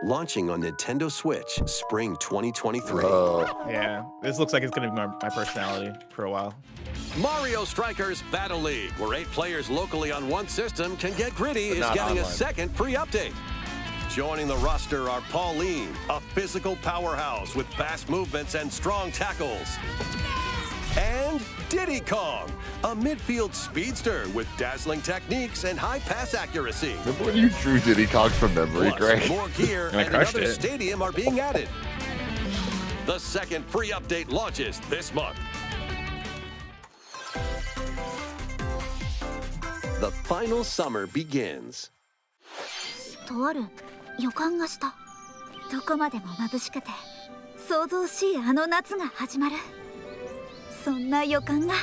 Speaker 9: Launching on Nintendo Switch, spring 2023.
Speaker 2: Yeah, this looks like it's gonna be my personality for a while.
Speaker 9: Mario Strikers Battle League, where 8 players locally on one system can get gritty, is
Speaker 4: not
Speaker 9: getting a
Speaker 4: online.
Speaker 9: second free update. Joining the roster are Pauline, a physical powerhouse with fast movements and strong tackles. And Diddy Kong, a midfield speedster with dazzling techniques and high pass accuracy.
Speaker 1: Remember when you drew Diddy Kong from memory,
Speaker 9: Plus,
Speaker 1: Greg?
Speaker 9: more gear
Speaker 3: I
Speaker 9: and
Speaker 3: crushed
Speaker 9: another
Speaker 3: it.
Speaker 9: stadium are being added. The second free update launches this month. The final summer begins.
Speaker 6: とある予感がした。どこまでも眩しくて想像しいあの夏が始まる。そんな予感が。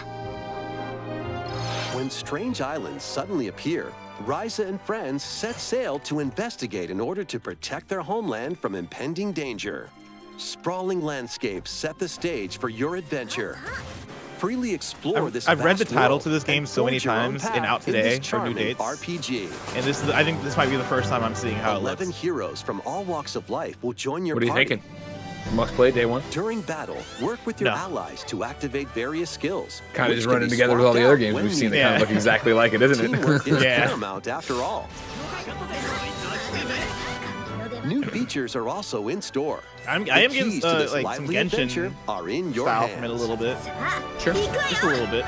Speaker 9: When strange islands suddenly appear, Ryza and friends set sail to investigate in order to protect their homeland from impending danger. Sprawling landscapes set the stage for your adventure. Freely explore this
Speaker 2: I've read the
Speaker 9: vast
Speaker 2: title
Speaker 9: world
Speaker 2: to this game
Speaker 9: and
Speaker 2: so many
Speaker 9: forge your own
Speaker 2: times in
Speaker 9: path
Speaker 2: Out
Speaker 9: in this
Speaker 2: Today or New
Speaker 9: charming
Speaker 2: Dates.
Speaker 9: RPG.
Speaker 2: And this is, I think this might be the first time I'm seeing how it
Speaker 9: 11
Speaker 2: looks.
Speaker 9: heroes from all walks of life will join your
Speaker 3: What are you
Speaker 9: party.
Speaker 3: thinking? Must play day one.
Speaker 9: During battle, work with your
Speaker 2: No.
Speaker 9: allies to activate various skills.
Speaker 3: Kind of
Speaker 9: which
Speaker 3: just
Speaker 9: can
Speaker 3: running
Speaker 9: be
Speaker 3: together with all the
Speaker 9: swapped
Speaker 3: other
Speaker 9: out
Speaker 3: games
Speaker 9: when
Speaker 3: we've seen that
Speaker 9: needed.
Speaker 3: kind of look exactly like it, isn't
Speaker 9: Teamwork
Speaker 3: it?
Speaker 9: is
Speaker 2: Yeah.
Speaker 9: paramount after all. New features are also in store.
Speaker 2: I am
Speaker 9: The
Speaker 2: getting
Speaker 9: keys to this
Speaker 2: like some
Speaker 9: lively adventure
Speaker 2: Genshin
Speaker 9: are in your
Speaker 2: style
Speaker 9: hands.
Speaker 2: from it a little bit.
Speaker 6: さあ、
Speaker 3: Sure.
Speaker 6: 行く
Speaker 2: Just a
Speaker 6: よ。
Speaker 2: little bit.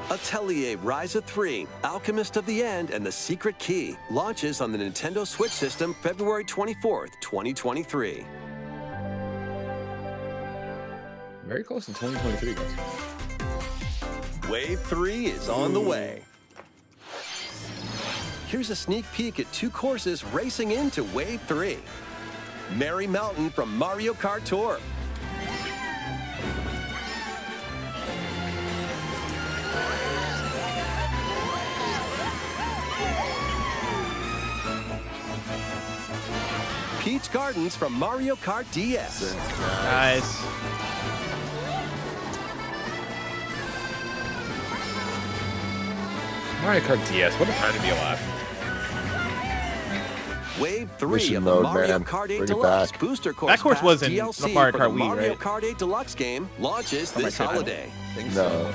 Speaker 9: Atelier Ryza 3, Alchemist of the End, and the Secret Key launches on the Nintendo Switch system February 24th, 2023.
Speaker 3: Very close to 2023, guys.
Speaker 9: Wave 3 is on the way. Here's a sneak peek at 2 courses racing into Wave 3. Merry Mountain from Mario Kart Tour. Peach Gardens from Mario Kart DS.
Speaker 2: Nice.
Speaker 3: Mario Kart DS, what a time to be alive.
Speaker 9: Wave 3
Speaker 1: Mission
Speaker 9: of the
Speaker 1: mode,
Speaker 9: Mario
Speaker 1: man.
Speaker 9: Kart 8
Speaker 1: Bring it
Speaker 9: Deluxe
Speaker 1: back.
Speaker 9: Booster Course
Speaker 2: That course
Speaker 9: Pass
Speaker 2: was in
Speaker 9: DLC
Speaker 2: Mario
Speaker 9: for
Speaker 2: Kart
Speaker 9: the
Speaker 2: Wii,
Speaker 9: Mario
Speaker 2: right?
Speaker 9: Kart 8 Deluxe game launches this
Speaker 2: God.
Speaker 9: holiday.
Speaker 1: No.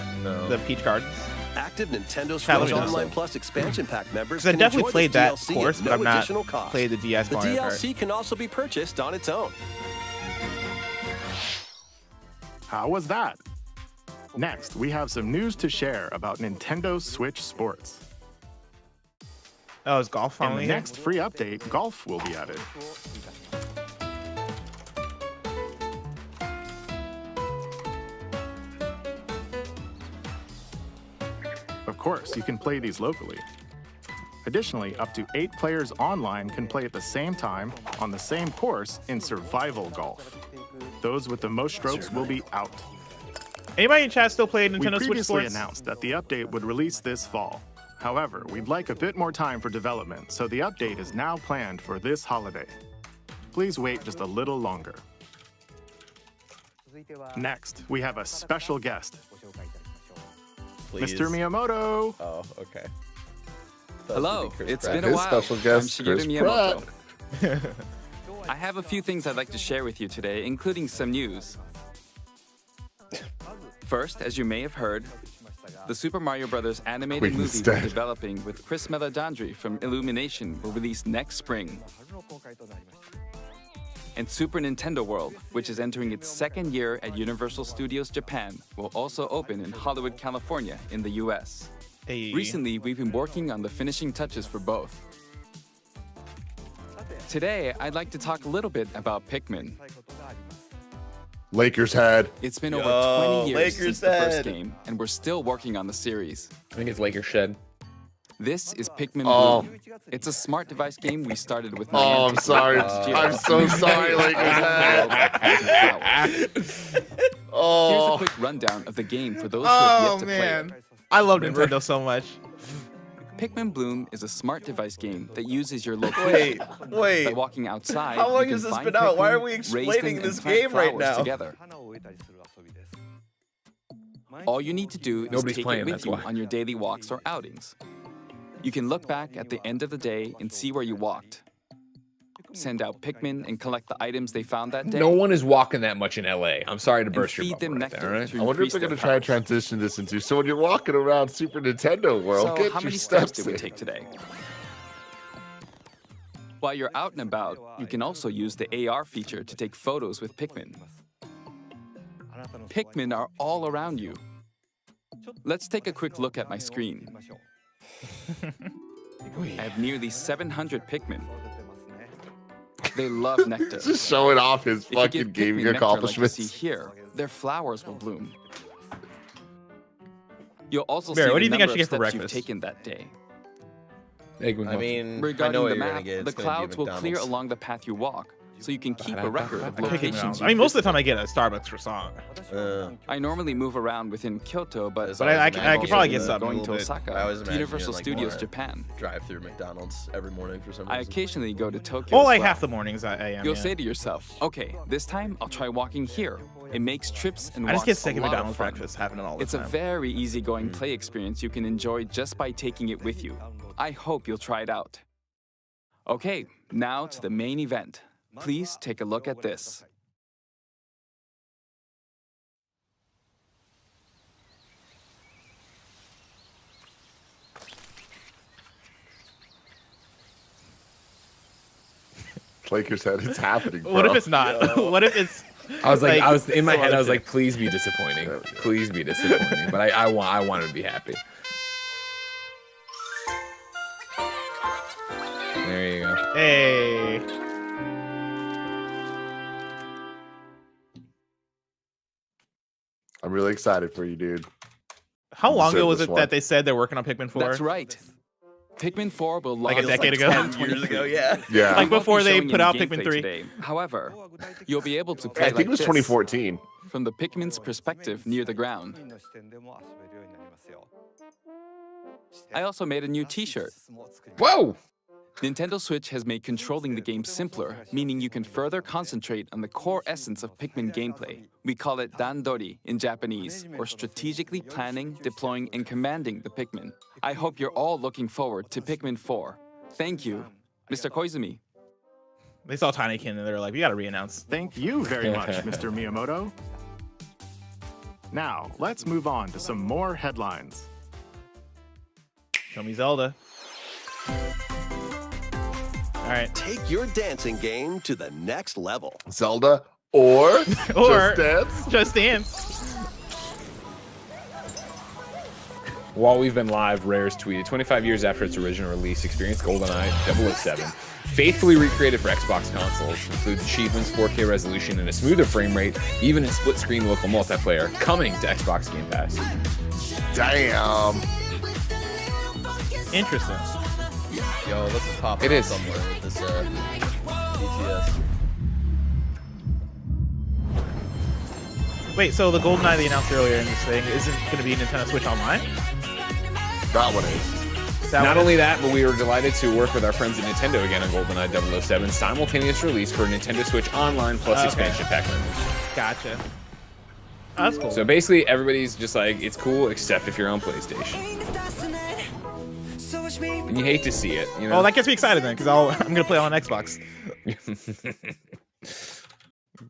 Speaker 2: The Peach Gardens.
Speaker 9: Active Nintendo
Speaker 2: Challenge
Speaker 9: Switch
Speaker 2: us.
Speaker 9: Online Plus expansion pack members
Speaker 2: Because I
Speaker 9: can
Speaker 2: definitely
Speaker 9: enjoy
Speaker 2: played
Speaker 9: this
Speaker 2: that
Speaker 9: DLC
Speaker 2: course,
Speaker 9: at
Speaker 2: but
Speaker 9: no
Speaker 2: I've not
Speaker 9: additional cost.
Speaker 2: played the DS
Speaker 9: The
Speaker 2: Mario Kart.
Speaker 9: DLC can also be purchased on its own.
Speaker 10: How was that? Next, we have some news to share about Nintendo Switch Sports.
Speaker 2: Oh, is golf
Speaker 10: In
Speaker 2: finally
Speaker 10: the
Speaker 2: here?
Speaker 10: next free update, golf will be added. Of course, you can play these locally. Additionally, up to 8 players online can play at the same time on the same course in survival golf. Those with the most strokes will be out.
Speaker 2: Anybody in chat still play
Speaker 10: We
Speaker 2: Nintendo Switch
Speaker 10: previously
Speaker 2: Sports?
Speaker 10: announced that the update would release this fall. However, we'd like a bit more time for development, so the update is now planned for this holiday. Please wait just a little longer. Next, we have a special guest,
Speaker 4: Please.
Speaker 10: Mr. Miyamoto.
Speaker 4: Oh, okay.
Speaker 11: Hello, it's been a
Speaker 1: His
Speaker 11: while.
Speaker 1: special guest,
Speaker 11: I'm
Speaker 1: Chris
Speaker 11: Shigeru
Speaker 1: Pratt.
Speaker 11: Miyamoto. I have a few things I'd like to share with you today, including some news. First, as you may have heard, the Super Mario Bros. Animated
Speaker 1: Queen's
Speaker 11: movie we're
Speaker 1: dead.
Speaker 11: developing with Chris Meledandri from Illumination will release next spring. And Super Nintendo World, which is entering its second year at Universal Studios Japan, will also open in Hollywood, California, in the US.
Speaker 2: Hey.
Speaker 11: Recently, we've been working on the finishing touches for both. Today, I'd like to talk a little bit about Pikmin.
Speaker 1: Lakers head.
Speaker 11: It's been over
Speaker 4: Yo,
Speaker 11: 20 years
Speaker 4: Lakers
Speaker 11: since the first
Speaker 4: head.
Speaker 11: game, and we're still working on the series.
Speaker 3: I think it's Laker Shed.
Speaker 11: This is Pikmin
Speaker 1: Oh.
Speaker 11: Bloom. It's a smart device game we started with
Speaker 1: Oh, I'm
Speaker 11: Niantic
Speaker 1: sorry.
Speaker 11: last year.
Speaker 1: I'm so sorry, Lakers head.
Speaker 11: Here's a
Speaker 1: Oh,
Speaker 11: quick rundown of the game for those who have
Speaker 2: Oh
Speaker 11: yet to
Speaker 2: man,
Speaker 11: play it.
Speaker 2: I love Nintendo so much.
Speaker 11: Pikmin Bloom is a smart device game that uses your location. By
Speaker 4: Wait.
Speaker 11: walking outside,
Speaker 4: How long
Speaker 11: you can
Speaker 4: has this
Speaker 11: find
Speaker 4: been out? Why
Speaker 11: Pikmin,
Speaker 4: are we
Speaker 11: raise
Speaker 4: explaining
Speaker 11: them,
Speaker 4: this
Speaker 11: and plant
Speaker 4: game right
Speaker 11: flowers
Speaker 4: now?
Speaker 11: Together. All you need to do is
Speaker 3: Nobody's
Speaker 11: take
Speaker 3: playing,
Speaker 11: it with
Speaker 3: that's
Speaker 11: you
Speaker 3: why.
Speaker 11: on your daily walks or outings. You can look back at the end of the day and see where you walked. Send out Pikmin and collect the items they found that day.
Speaker 3: No one is walking that much in LA. I'm sorry to
Speaker 11: and
Speaker 3: burst your
Speaker 11: feed
Speaker 3: bubble
Speaker 11: them
Speaker 3: right
Speaker 11: nectar
Speaker 3: there, all right?
Speaker 11: to
Speaker 1: I wonder if
Speaker 11: increase
Speaker 1: they're
Speaker 11: their
Speaker 1: going to try and
Speaker 11: powers.
Speaker 1: transition this into. So when you're walking around Super Nintendo World,
Speaker 11: So
Speaker 1: get
Speaker 11: how
Speaker 1: your
Speaker 11: many steps
Speaker 1: steps
Speaker 11: did we
Speaker 1: in.
Speaker 11: take today? While you're out and about, you can also use the AR feature to take photos with Pikmin. Pikmin are all around you. Let's take a quick look at my screen. I have nearly 700 Pikmin. They love nectar.
Speaker 1: Just showing off his
Speaker 11: If you
Speaker 1: fucking
Speaker 11: give
Speaker 1: gaming
Speaker 11: Pikmin nectar
Speaker 1: accomplishments.
Speaker 11: Like you see here, their flowers will bloom. You'll also
Speaker 2: Barry,
Speaker 11: see
Speaker 2: what do you
Speaker 11: the
Speaker 2: think I
Speaker 11: number
Speaker 2: should
Speaker 11: of
Speaker 2: get for
Speaker 11: steps you've
Speaker 2: breakfast?
Speaker 11: taken that day.
Speaker 3: Egg
Speaker 4: I
Speaker 3: McMuffin.
Speaker 4: mean, I know
Speaker 11: Regarding
Speaker 4: what
Speaker 11: the
Speaker 4: you're
Speaker 11: map,
Speaker 4: gonna get.
Speaker 11: the
Speaker 4: It's gonna be
Speaker 11: clouds will clear
Speaker 4: McDonald's.
Speaker 11: along the path you walk, so you can keep a record of
Speaker 2: Picking
Speaker 11: locations.
Speaker 2: I mean, most of the time I get a Starbucks croissant.
Speaker 11: I normally move around within Kyoto, but
Speaker 4: It's
Speaker 2: But I
Speaker 4: always
Speaker 2: can
Speaker 4: imagining
Speaker 2: probably get
Speaker 4: the-
Speaker 2: something a
Speaker 11: going to
Speaker 2: little bit.
Speaker 11: Osaka,
Speaker 4: I always
Speaker 11: to
Speaker 4: imagine
Speaker 11: Universal
Speaker 4: like
Speaker 11: Studios
Speaker 4: more
Speaker 11: Japan.
Speaker 4: drive-through McDonald's every morning for some
Speaker 11: I
Speaker 4: reason.
Speaker 11: occasionally go to Tokyo.
Speaker 2: Oh,
Speaker 11: as
Speaker 2: like
Speaker 11: well.
Speaker 2: half the mornings I am.
Speaker 11: You'll
Speaker 2: yeah.
Speaker 11: say to yourself, okay, this time I'll try walking here. It makes trips and
Speaker 2: I just get
Speaker 11: walks
Speaker 2: sick
Speaker 11: a
Speaker 2: of
Speaker 11: lot
Speaker 2: McDonald's
Speaker 11: fun.
Speaker 2: breakfast happening all the
Speaker 11: It's a
Speaker 2: time.
Speaker 11: very easygoing play experience you can enjoy just by taking it with you. I hope you'll try it out. Okay, now to the main event. Please take a look at this.
Speaker 1: Lakers head. It's happening, bro.
Speaker 2: What if it's not? What if it's?
Speaker 3: I was like,
Speaker 2: Like,
Speaker 3: I was in my
Speaker 2: so
Speaker 3: head. I was
Speaker 2: legit.
Speaker 3: like, please be disappointing. Please be disappointing. But I want him to be happy. There you go.
Speaker 2: Hey.
Speaker 1: I'm really excited for you, dude.
Speaker 2: How long
Speaker 1: deserve
Speaker 2: ago was
Speaker 1: this
Speaker 2: it
Speaker 1: one.
Speaker 2: that they said they're working on Pikmin 4?
Speaker 11: That's right. Pikmin 4 will
Speaker 2: Like a
Speaker 11: launch
Speaker 2: decade ago?
Speaker 11: 10,
Speaker 4: years ago, yeah.
Speaker 1: Yeah.
Speaker 2: Like
Speaker 11: I won't
Speaker 2: before
Speaker 11: be
Speaker 2: they
Speaker 11: showing
Speaker 2: put
Speaker 11: any
Speaker 2: out
Speaker 11: gameplay
Speaker 2: Pikmin 3.
Speaker 11: today. However, you'll be able to play
Speaker 1: I think
Speaker 11: like
Speaker 1: it was
Speaker 11: this,
Speaker 1: 2014.
Speaker 11: from the Pikmin's perspective near the ground. I also made a new t-shirt.
Speaker 3: Whoa!
Speaker 11: Nintendo Switch has made controlling the game simpler, meaning you can further concentrate on the core essence of Pikmin gameplay. We call it Dandori in Japanese, or strategically planning, deploying, and commanding the Pikmin. I hope you're all looking forward to Pikmin 4. Thank you, Mr. Koizumi.
Speaker 2: They saw Tinykin and they were like, we gotta re-announce.
Speaker 10: Thank you very much, Mr. Miyamoto. Now, let's move on to some more headlines.
Speaker 2: Show me Zelda. All right.
Speaker 9: Take your dancing game to the next level.
Speaker 1: Zelda or
Speaker 2: Or
Speaker 1: Just Dance.
Speaker 2: Just Dance.
Speaker 3: While we've been live, Rare's tweeted 25 years after its original release, experience GoldenEye 007. Faithfully recreated for Xbox consoles, includes achievements, 4K resolution, and a smoother frame rate, even in split-screen local multiplayer, coming to Xbox Game Pass.
Speaker 1: Damn.
Speaker 2: Interesting.
Speaker 4: Yo, this is popping
Speaker 3: It is.
Speaker 4: somewhere with this BTS.
Speaker 2: Wait, so the GoldenEye they announced earlier in this thing isn't going to be Nintendo Switch Online?
Speaker 1: That one is.
Speaker 2: Is that
Speaker 3: Not
Speaker 2: what
Speaker 3: only that, but we were delighted to work with our friends at Nintendo again on GoldenEye 007, simultaneous release for Nintendo Switch Online plus
Speaker 2: Okay.
Speaker 3: expansion pack members.
Speaker 2: Gotcha. Oh, that's cool.
Speaker 3: So basically, everybody's just like, it's cool, except if you're on PlayStation. And you hate to see it, you know?
Speaker 2: Oh, that gets me excited then, because I'm gonna play it on Xbox.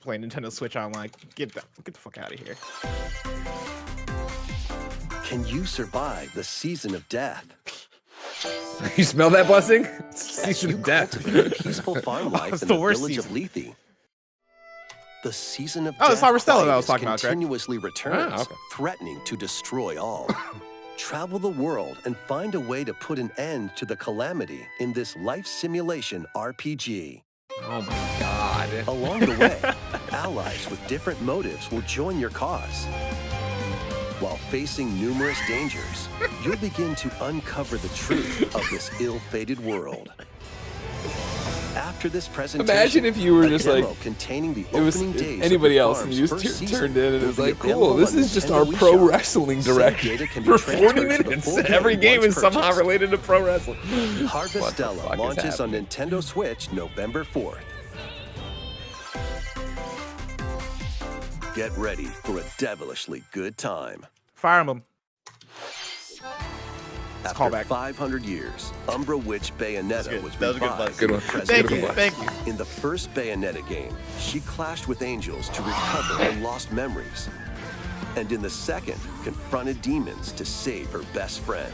Speaker 2: Play Nintendo Switch Online. Get the fuck out of here.
Speaker 9: Can you survive the season of death?
Speaker 3: You smell that blessing?
Speaker 9: As
Speaker 3: Season
Speaker 9: you
Speaker 3: of death.
Speaker 9: cultivate peaceful farm life
Speaker 2: It's
Speaker 9: in
Speaker 2: the
Speaker 9: the
Speaker 2: worst
Speaker 9: village
Speaker 2: season.
Speaker 9: of Lethe. The season of
Speaker 2: Oh, it's
Speaker 9: death
Speaker 2: Harvestella that I was
Speaker 9: virus
Speaker 2: talking about, correct?
Speaker 9: continuously returns,
Speaker 3: Ah, okay.
Speaker 9: threatening to destroy all. Travel the world and find a way to put an end to the calamity in this life simulation RPG.
Speaker 3: Oh my god.
Speaker 9: Along the way, allies with different motives will join your cause. While facing numerous dangers, you'll begin to uncover the truth of this ill-fated world. After this presentation,
Speaker 3: Imagine if you were
Speaker 9: a
Speaker 3: just
Speaker 9: demo
Speaker 3: like,
Speaker 9: containing the
Speaker 3: it was
Speaker 9: opening days
Speaker 3: anybody
Speaker 9: of the
Speaker 3: else and
Speaker 9: farm's
Speaker 3: you
Speaker 9: first
Speaker 3: just
Speaker 9: season
Speaker 3: turned in and it was
Speaker 9: will be
Speaker 3: like, cool,
Speaker 9: available
Speaker 3: this
Speaker 9: on
Speaker 3: is just
Speaker 9: Nintendo
Speaker 3: our
Speaker 9: Wii
Speaker 3: pro
Speaker 9: Shop.
Speaker 3: wrestling
Speaker 9: Save
Speaker 3: direct
Speaker 9: data can be
Speaker 3: for 40
Speaker 9: transferred to the
Speaker 3: minutes.
Speaker 9: full game
Speaker 3: Every game
Speaker 9: once
Speaker 3: is somehow
Speaker 9: purchased.
Speaker 3: related to pro wrestling.
Speaker 9: Harvestella
Speaker 3: fuck is
Speaker 9: launches on
Speaker 3: happening?
Speaker 9: Nintendo Switch November 4th. Get ready for a devilishly good time.
Speaker 2: Fire Emblem.
Speaker 9: After
Speaker 2: callback.
Speaker 9: 500 years, Umbra Witch Bayonetta
Speaker 4: good.
Speaker 9: was
Speaker 4: That was a good
Speaker 9: revived.
Speaker 4: lesson.
Speaker 3: Good one.
Speaker 9: in the present
Speaker 2: Thank
Speaker 9: day.
Speaker 2: you, thank you.
Speaker 9: In the first Bayonetta game, she clashed with angels to recover her lost memories. And in the second, confronted demons to save her best friend.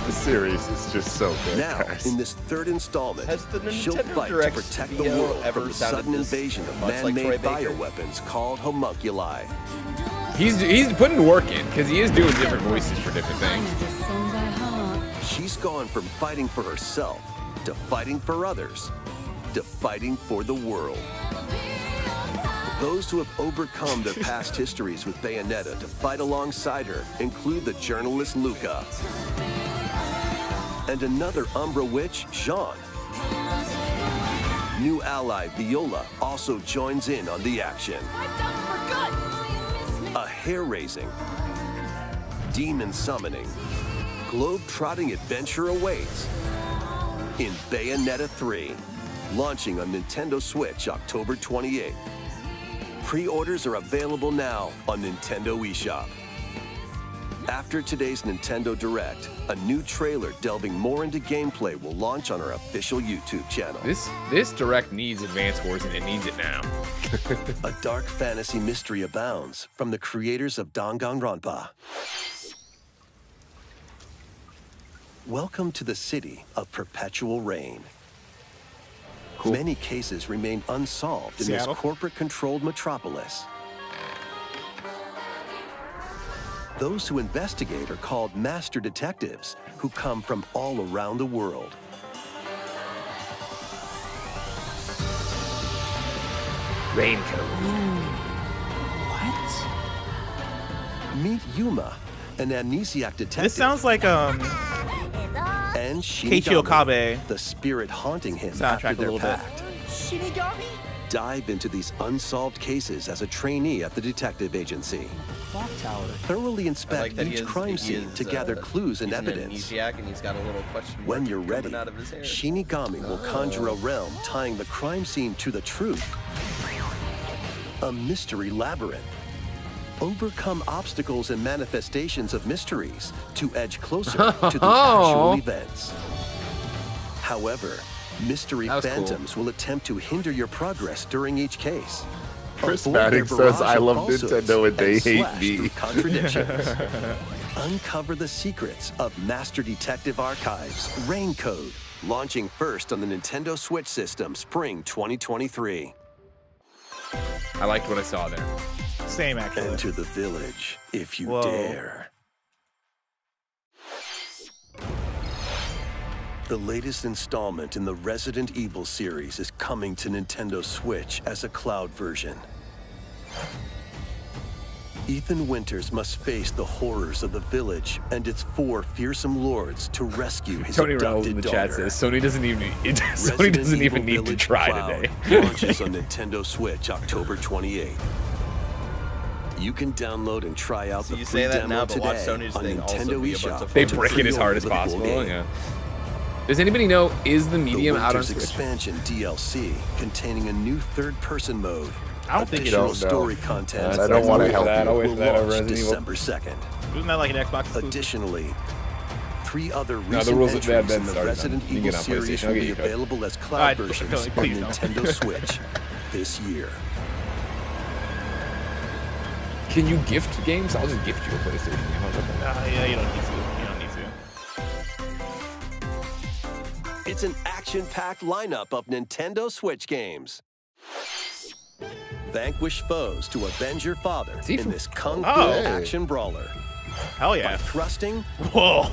Speaker 1: The series is just so good.
Speaker 9: Now,
Speaker 1: guys.
Speaker 9: in this third installment,
Speaker 4: Has the
Speaker 9: she'll
Speaker 4: Nintendo
Speaker 9: fight to
Speaker 4: Direct
Speaker 9: protect the
Speaker 4: video
Speaker 9: world
Speaker 4: ever
Speaker 9: from the
Speaker 4: sounded
Speaker 9: sudden
Speaker 4: this
Speaker 9: invasion of
Speaker 4: much like
Speaker 9: man-made
Speaker 4: Troy Baker?
Speaker 9: bioweapons called homunculi.
Speaker 3: He's putting work in because he is doing different voices for different things.
Speaker 9: She's gone from fighting for herself to fighting for others to fighting for the world. Those who have overcome their past histories with Bayonetta to fight alongside her include the journalist Luca and another Umbra witch, Jean. New ally Viola also joins in on the action. A hair-raising, demon summoning, globe-trotting adventure awaits in Bayonetta 3, launching on Nintendo Switch October 28th. Pre-orders are available now on Nintendo eShop. After today's Nintendo Direct, a new trailer delving more into gameplay will launch on our official YouTube channel.
Speaker 3: This direct needs Advance Wars and it needs it now.
Speaker 9: A dark fantasy mystery abounds from the creators of Danganronpa. Welcome to the city of perpetual rain. Many cases remain unsolved in
Speaker 2: Seattle.
Speaker 9: this corporate-controlled metropolis. Those who investigate are called master detectives, who come from all around the world.
Speaker 3: Raincoat.
Speaker 7: What?
Speaker 9: Meet Yuma, an amnesiac detective,
Speaker 2: This sounds like
Speaker 9: and
Speaker 2: Keiichi
Speaker 9: Shinigami,
Speaker 2: Okabe
Speaker 9: the spirit haunting him
Speaker 2: soundtrack
Speaker 9: after
Speaker 2: a
Speaker 9: their
Speaker 2: little bit.
Speaker 9: pact. dive into these unsolved cases as a trainee at the detective agency.
Speaker 7: Clock tower.
Speaker 9: Thoroughly
Speaker 4: I
Speaker 9: inspect
Speaker 4: like that
Speaker 9: each crime scene to gather clues and
Speaker 4: he's
Speaker 9: evidence.
Speaker 4: An amnesiac and he's got a little question mark
Speaker 9: When you're
Speaker 4: coming
Speaker 9: ready,
Speaker 4: out of his hair.
Speaker 9: Shinigami will conjure a realm tying the crime scene to the truth. A mystery labyrinth. Overcome obstacles and manifestations of mysteries to edge closer to the actual events. However, mystery
Speaker 3: That was cool.
Speaker 9: phantoms will attempt to hinder your progress during each case.
Speaker 1: Chris
Speaker 9: Avoid their
Speaker 1: Maddox says,
Speaker 9: barrage
Speaker 1: "I
Speaker 9: of
Speaker 1: love
Speaker 9: falsehoods
Speaker 1: Nintendo and they hate
Speaker 9: slash
Speaker 1: me."
Speaker 9: through contradictions. Uncover the secrets of Master Detective Archives Rain Code, launching first on the Nintendo Switch system spring 2023.
Speaker 3: I liked what I saw there.
Speaker 2: Same, actually.
Speaker 9: Enter the village if you
Speaker 2: Whoa.
Speaker 9: dare. The latest installment in the Resident Evil series is coming to Nintendo Switch as a cloud version. Ethan Winters must face the horrors of the village and its 4 fearsome lords to rescue his
Speaker 3: Tony Reynolds in
Speaker 9: adopted
Speaker 3: the chat
Speaker 9: daughter.
Speaker 3: says Sony doesn't even
Speaker 9: Resident Evil
Speaker 3: need to
Speaker 9: Village
Speaker 3: try
Speaker 9: Cloud
Speaker 3: today.
Speaker 9: launches on Nintendo Switch October 28th. You can download and try out
Speaker 4: So
Speaker 9: the
Speaker 4: you
Speaker 9: free
Speaker 4: say that
Speaker 9: demo
Speaker 4: now, but watch
Speaker 9: today
Speaker 4: Sony's
Speaker 9: on
Speaker 4: thing also
Speaker 9: Nintendo
Speaker 4: be a bunch
Speaker 9: eShop.
Speaker 4: of
Speaker 3: They
Speaker 9: to
Speaker 3: break it as hard as
Speaker 9: pre-order the full
Speaker 3: possible.
Speaker 9: game.
Speaker 3: Yeah. Does anybody know, is the
Speaker 9: The
Speaker 3: medium out on
Speaker 9: Winters
Speaker 3: Switch?
Speaker 9: expansion DLC containing a new third-person mode.
Speaker 2: I don't think it
Speaker 9: Additional
Speaker 1: don't know.
Speaker 9: story content.
Speaker 1: I don't want to help
Speaker 3: that. I'll
Speaker 1: you.
Speaker 3: wait
Speaker 9: will
Speaker 3: for that over
Speaker 9: launch
Speaker 3: Resident Evil.
Speaker 9: December 2nd.
Speaker 2: Isn't that like an Xbox exclusive?
Speaker 9: Additionally, 3 other
Speaker 3: the
Speaker 9: recent
Speaker 3: rules have
Speaker 9: entries
Speaker 3: been
Speaker 9: in the
Speaker 3: started
Speaker 9: Resident
Speaker 3: on. You
Speaker 9: Evil
Speaker 3: get on
Speaker 9: series
Speaker 3: PlayStation.
Speaker 9: will
Speaker 3: I'll get
Speaker 9: be
Speaker 3: you a code.
Speaker 9: available as
Speaker 2: Alright,
Speaker 9: cloud versions
Speaker 2: Tony,
Speaker 9: on
Speaker 2: please don't.
Speaker 9: Nintendo Switch this year.
Speaker 3: Can you gift games? I'll just gift you a PlayStation game. How's that?
Speaker 2: Yeah, you don't need to. You don't need to.
Speaker 9: It's an action-packed lineup of Nintendo Switch games. Vanquish foes to avenge your father
Speaker 3: Sifu.
Speaker 9: in this kung fu
Speaker 2: Oh.
Speaker 9: action brawler.
Speaker 2: Hell
Speaker 9: By
Speaker 2: yeah.
Speaker 9: thrusting,
Speaker 2: Whoa.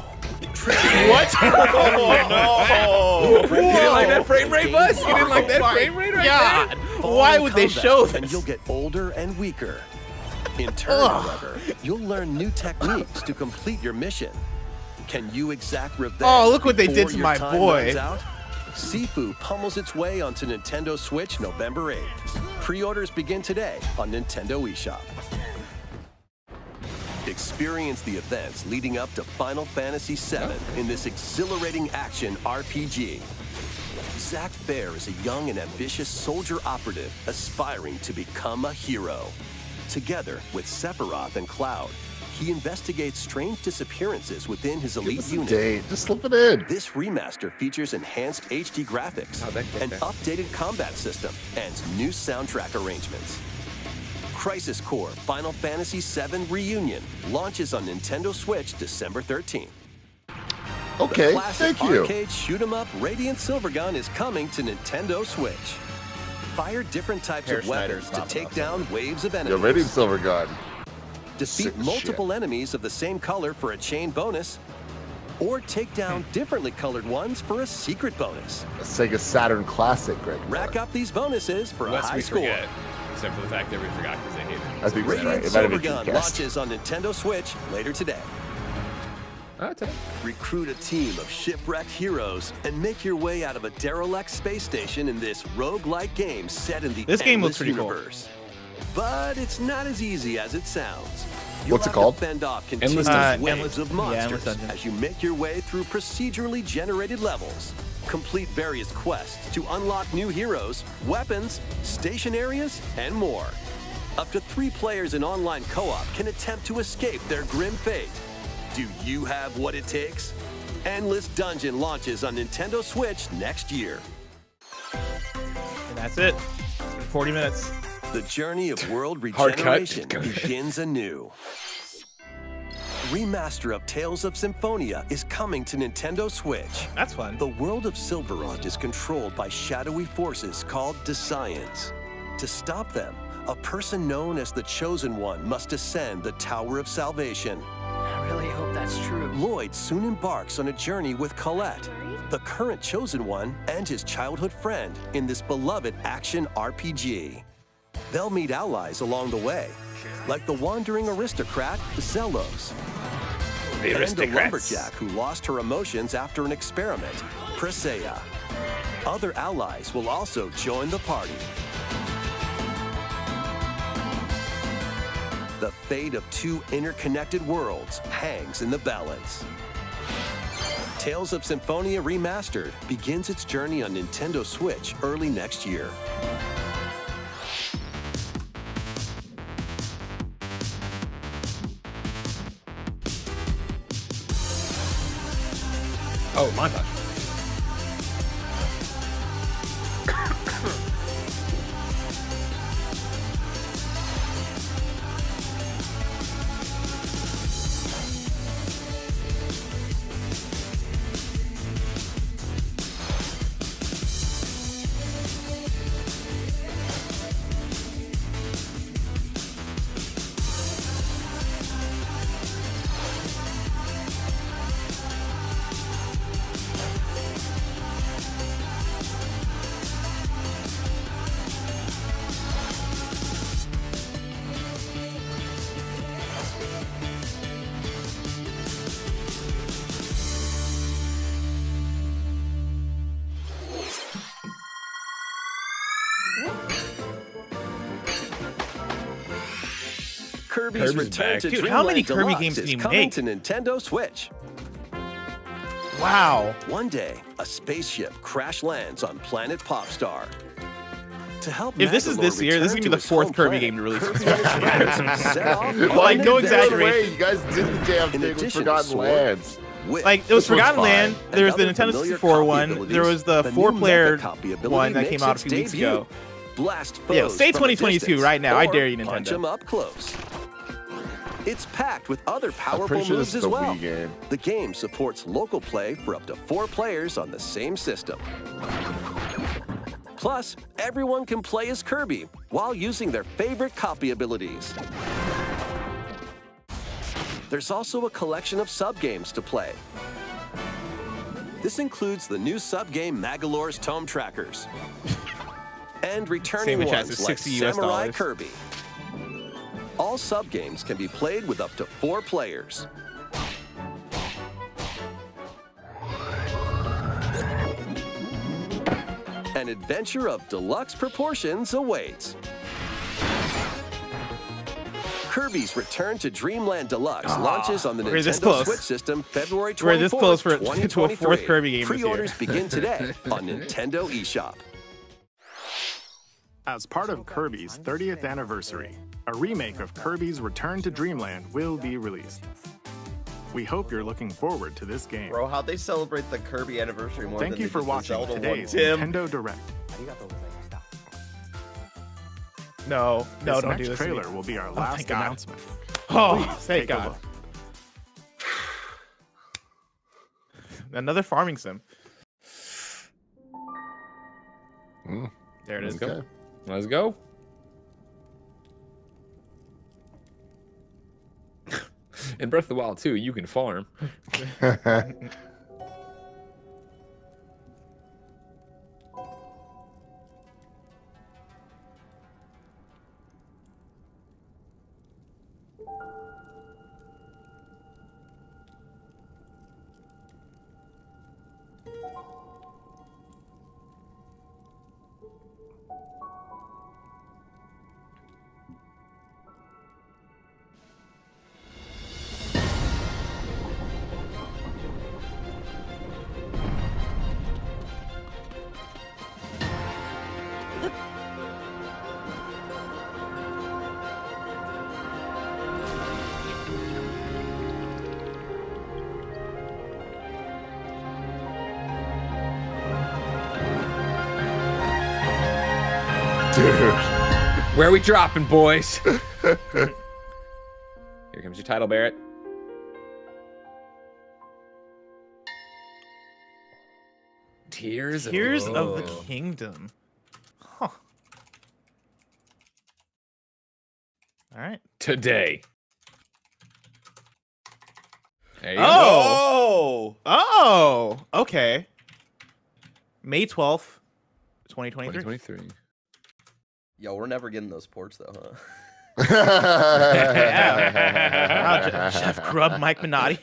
Speaker 9: triggering,
Speaker 2: What? Oh, no.
Speaker 3: You didn't like that frame rate, Buzz? You didn't like
Speaker 2: Oh
Speaker 3: that
Speaker 2: my
Speaker 3: frame rate right
Speaker 2: God.
Speaker 3: there?
Speaker 2: Why would they
Speaker 9: combat,
Speaker 2: show
Speaker 9: And
Speaker 2: this?
Speaker 9: you'll get older and weaker. In turn, however, you'll learn new techniques to complete your mission. Can you exact revenge?
Speaker 2: Oh, look what they did
Speaker 9: before
Speaker 2: to
Speaker 9: your
Speaker 2: my
Speaker 9: time
Speaker 2: boy.
Speaker 9: runs out? Sifu pummels its way onto Nintendo Switch November 8th. Pre-orders begin today on Nintendo eShop. Experience the events leading up to Final Fantasy VII in this exhilarating action RPG. Zack Fair is a young and ambitious soldier operative aspiring to become a hero. Together with Sephiroth and Cloud, he investigates strange disappearances within his elite unit.
Speaker 1: Date. Just slip it in.
Speaker 9: This remaster features enhanced HD graphics, an updated combat system, and new soundtrack arrangements. Crisis Core Final Fantasy VII Reunion launches on Nintendo Switch December 13th.
Speaker 1: Okay,
Speaker 9: The classic
Speaker 1: thank you.
Speaker 9: arcade shoot-'em-up Radiant Silvergun is coming to Nintendo Switch. Fire different types
Speaker 4: Herr
Speaker 9: of weapons
Speaker 4: Schneider's
Speaker 9: to
Speaker 4: popping
Speaker 9: take
Speaker 4: up.
Speaker 9: down waves of
Speaker 1: Yo,
Speaker 9: enemies.
Speaker 1: Radiant Silvergun.
Speaker 9: Defeat
Speaker 1: Sick
Speaker 9: multiple enemies of the same color for a chain bonus, or take down differently colored ones for a secret bonus.
Speaker 1: A Sega Saturn classic, Greg.
Speaker 9: Rack up these bonuses for a
Speaker 3: Unless
Speaker 9: high
Speaker 3: we
Speaker 9: score.
Speaker 3: forget. Except for the fact that we forgot because they hate it.
Speaker 1: I think that's right.
Speaker 9: Radiant
Speaker 1: It might have been
Speaker 9: Silvergun
Speaker 1: Dreamcast.
Speaker 9: launches on Nintendo Switch later today.
Speaker 3: Today.
Speaker 9: Recruit a team of shipwrecked heroes and make your way out of a derelict space station in this roguelike game set in the
Speaker 2: This game looks
Speaker 9: endless
Speaker 2: pretty cool.
Speaker 9: universe. But it's not as easy as it sounds.
Speaker 1: What's it
Speaker 9: You'll have
Speaker 1: called?
Speaker 9: to fend off
Speaker 3: Endless
Speaker 9: continuous
Speaker 3: Dungeon.
Speaker 9: waves
Speaker 2: Endless-
Speaker 9: of
Speaker 2: yeah,
Speaker 9: monsters
Speaker 2: Endless Dungeon.
Speaker 9: as you make your way through procedurally generated levels. Complete various quests to unlock new heroes, weapons, station areas, and more. Up to 3 players in online co-op can attempt to escape their grim fate. Do you have what it takes? Endless Dungeon launches on Nintendo Switch next year.
Speaker 2: And that's it. 40 minutes.
Speaker 9: The journey of world
Speaker 3: Hard cut.
Speaker 9: regeneration begins anew. Remaster of Tales of Symphonia is coming to Nintendo Switch.
Speaker 2: That's fun.
Speaker 9: The world of Silverrond is controlled by shadowy forces called Desians. To stop them, a person known as the Chosen One must ascend the Tower of Salvation.
Speaker 7: I really hope that's true.
Speaker 9: Lloyd soon embarks on a journey with Colette, the current Chosen One, and his childhood friend in this beloved action RPG. They'll meet allies along the way, like the wandering aristocrat Zelos,
Speaker 3: The
Speaker 9: and a
Speaker 3: aristocrats.
Speaker 9: lumberjack who lost her emotions after an experiment, Presea. Other allies will also join the party. The fate of two interconnected worlds hangs in the balance. Tales of Symphonia Remastered begins its journey on Nintendo Switch early next year.
Speaker 3: Oh, montage.
Speaker 9: Kirby's Return
Speaker 3: back.
Speaker 9: to
Speaker 2: Dude,
Speaker 9: Dreamland
Speaker 2: how many Kirby
Speaker 9: Deluxe
Speaker 2: games can
Speaker 9: is
Speaker 2: you
Speaker 9: coming
Speaker 2: make?
Speaker 9: to Nintendo Switch.
Speaker 2: Wow.
Speaker 9: One day, a spaceship crash lands on planet Popstar. To help
Speaker 2: If this is
Speaker 9: Magolor
Speaker 2: this year, this is
Speaker 9: return
Speaker 2: gonna be the
Speaker 9: his
Speaker 2: 4th
Speaker 9: home
Speaker 2: Kirby
Speaker 9: planet,
Speaker 2: game to release.
Speaker 9: Kirby and his friends set off on
Speaker 2: Like,
Speaker 9: an
Speaker 2: no
Speaker 9: adventure.
Speaker 2: exaggeration.
Speaker 1: You guys did the damn
Speaker 9: In
Speaker 1: thing with
Speaker 9: addition to
Speaker 1: Forgotten
Speaker 9: Sword,
Speaker 1: Lands.
Speaker 9: Whip,
Speaker 2: Like, it was
Speaker 1: This one's
Speaker 2: Forgotten
Speaker 1: fine.
Speaker 2: Land. There was the
Speaker 9: Another
Speaker 2: Nintendo
Speaker 9: familiar
Speaker 2: 64
Speaker 9: copy
Speaker 2: one.
Speaker 9: abilities,
Speaker 2: There was the
Speaker 9: the new
Speaker 2: 4-player
Speaker 9: mecha copy ability
Speaker 2: one that
Speaker 9: makes
Speaker 2: came out a
Speaker 9: its
Speaker 2: few weeks
Speaker 9: debut.
Speaker 2: ago.
Speaker 9: Blast
Speaker 2: Yeah,
Speaker 9: foes
Speaker 2: say
Speaker 9: from a
Speaker 2: 2022
Speaker 9: distance,
Speaker 2: right now. I
Speaker 9: or
Speaker 2: dare you,
Speaker 9: punch
Speaker 2: Nintendo.
Speaker 9: them up close. It's packed with other
Speaker 1: I'm
Speaker 9: powerful
Speaker 1: pretty sure
Speaker 9: moves
Speaker 1: this is
Speaker 9: as
Speaker 1: a
Speaker 9: well.
Speaker 1: Wii game.
Speaker 9: The game supports local play for up to 4 players on the same system. Plus, everyone can play as Kirby while using their favorite copy abilities. There's also a collection of sub-games to play. This includes the new sub-game Magolor's Tome Trackers and returning
Speaker 2: Same in chat,
Speaker 9: ones
Speaker 2: it's
Speaker 9: like
Speaker 2: 60 US
Speaker 9: Samurai
Speaker 2: dollars.
Speaker 9: Kirby. All sub-games can be played with up to 4 players. An adventure of deluxe proportions awaits. Kirby's Return to Dreamland Deluxe launches on the
Speaker 2: we're this
Speaker 9: Nintendo
Speaker 2: close.
Speaker 9: Switch system February 24th,
Speaker 2: We're this close to a
Speaker 9: 2023.
Speaker 2: 4th Kirby game this year.
Speaker 9: Pre-orders begin today on Nintendo eShop.
Speaker 10: As part of Kirby's 30th anniversary, a remake of Kirby's Return to Dreamland will be released. We hope you're looking forward to this game.
Speaker 4: Bro, how'd they celebrate the Kirby anniversary more
Speaker 10: Thank
Speaker 4: than
Speaker 10: you
Speaker 4: they
Speaker 10: for
Speaker 4: did the
Speaker 10: watching
Speaker 4: Zelda one?
Speaker 10: today's
Speaker 4: Tim.
Speaker 10: Nintendo Direct.
Speaker 2: No, no,
Speaker 10: This
Speaker 2: don't
Speaker 10: next
Speaker 2: do this to me.
Speaker 10: trailer will be our
Speaker 2: thank
Speaker 10: last
Speaker 2: God.
Speaker 10: announcement.
Speaker 2: Oh,
Speaker 10: Please
Speaker 2: thank
Speaker 10: take a
Speaker 2: God.
Speaker 10: look.
Speaker 2: Another farming sim.
Speaker 1: Mm,
Speaker 2: There it is.
Speaker 1: okay.
Speaker 3: Let's go. In Breath of the Wild 2, you can farm.
Speaker 1: Dude.
Speaker 3: Where are we dropping, boys? Here comes your title, Barrett. Tears
Speaker 2: Tears
Speaker 3: of
Speaker 2: of the Kingdom. Huh. All right.
Speaker 3: Today. There you
Speaker 2: Oh. Oh. Okay. May 12th, 2023.
Speaker 3: 2023.
Speaker 4: Yo, we're never getting those ports though, huh?
Speaker 2: Wow, Chef Grub Mike Minotti.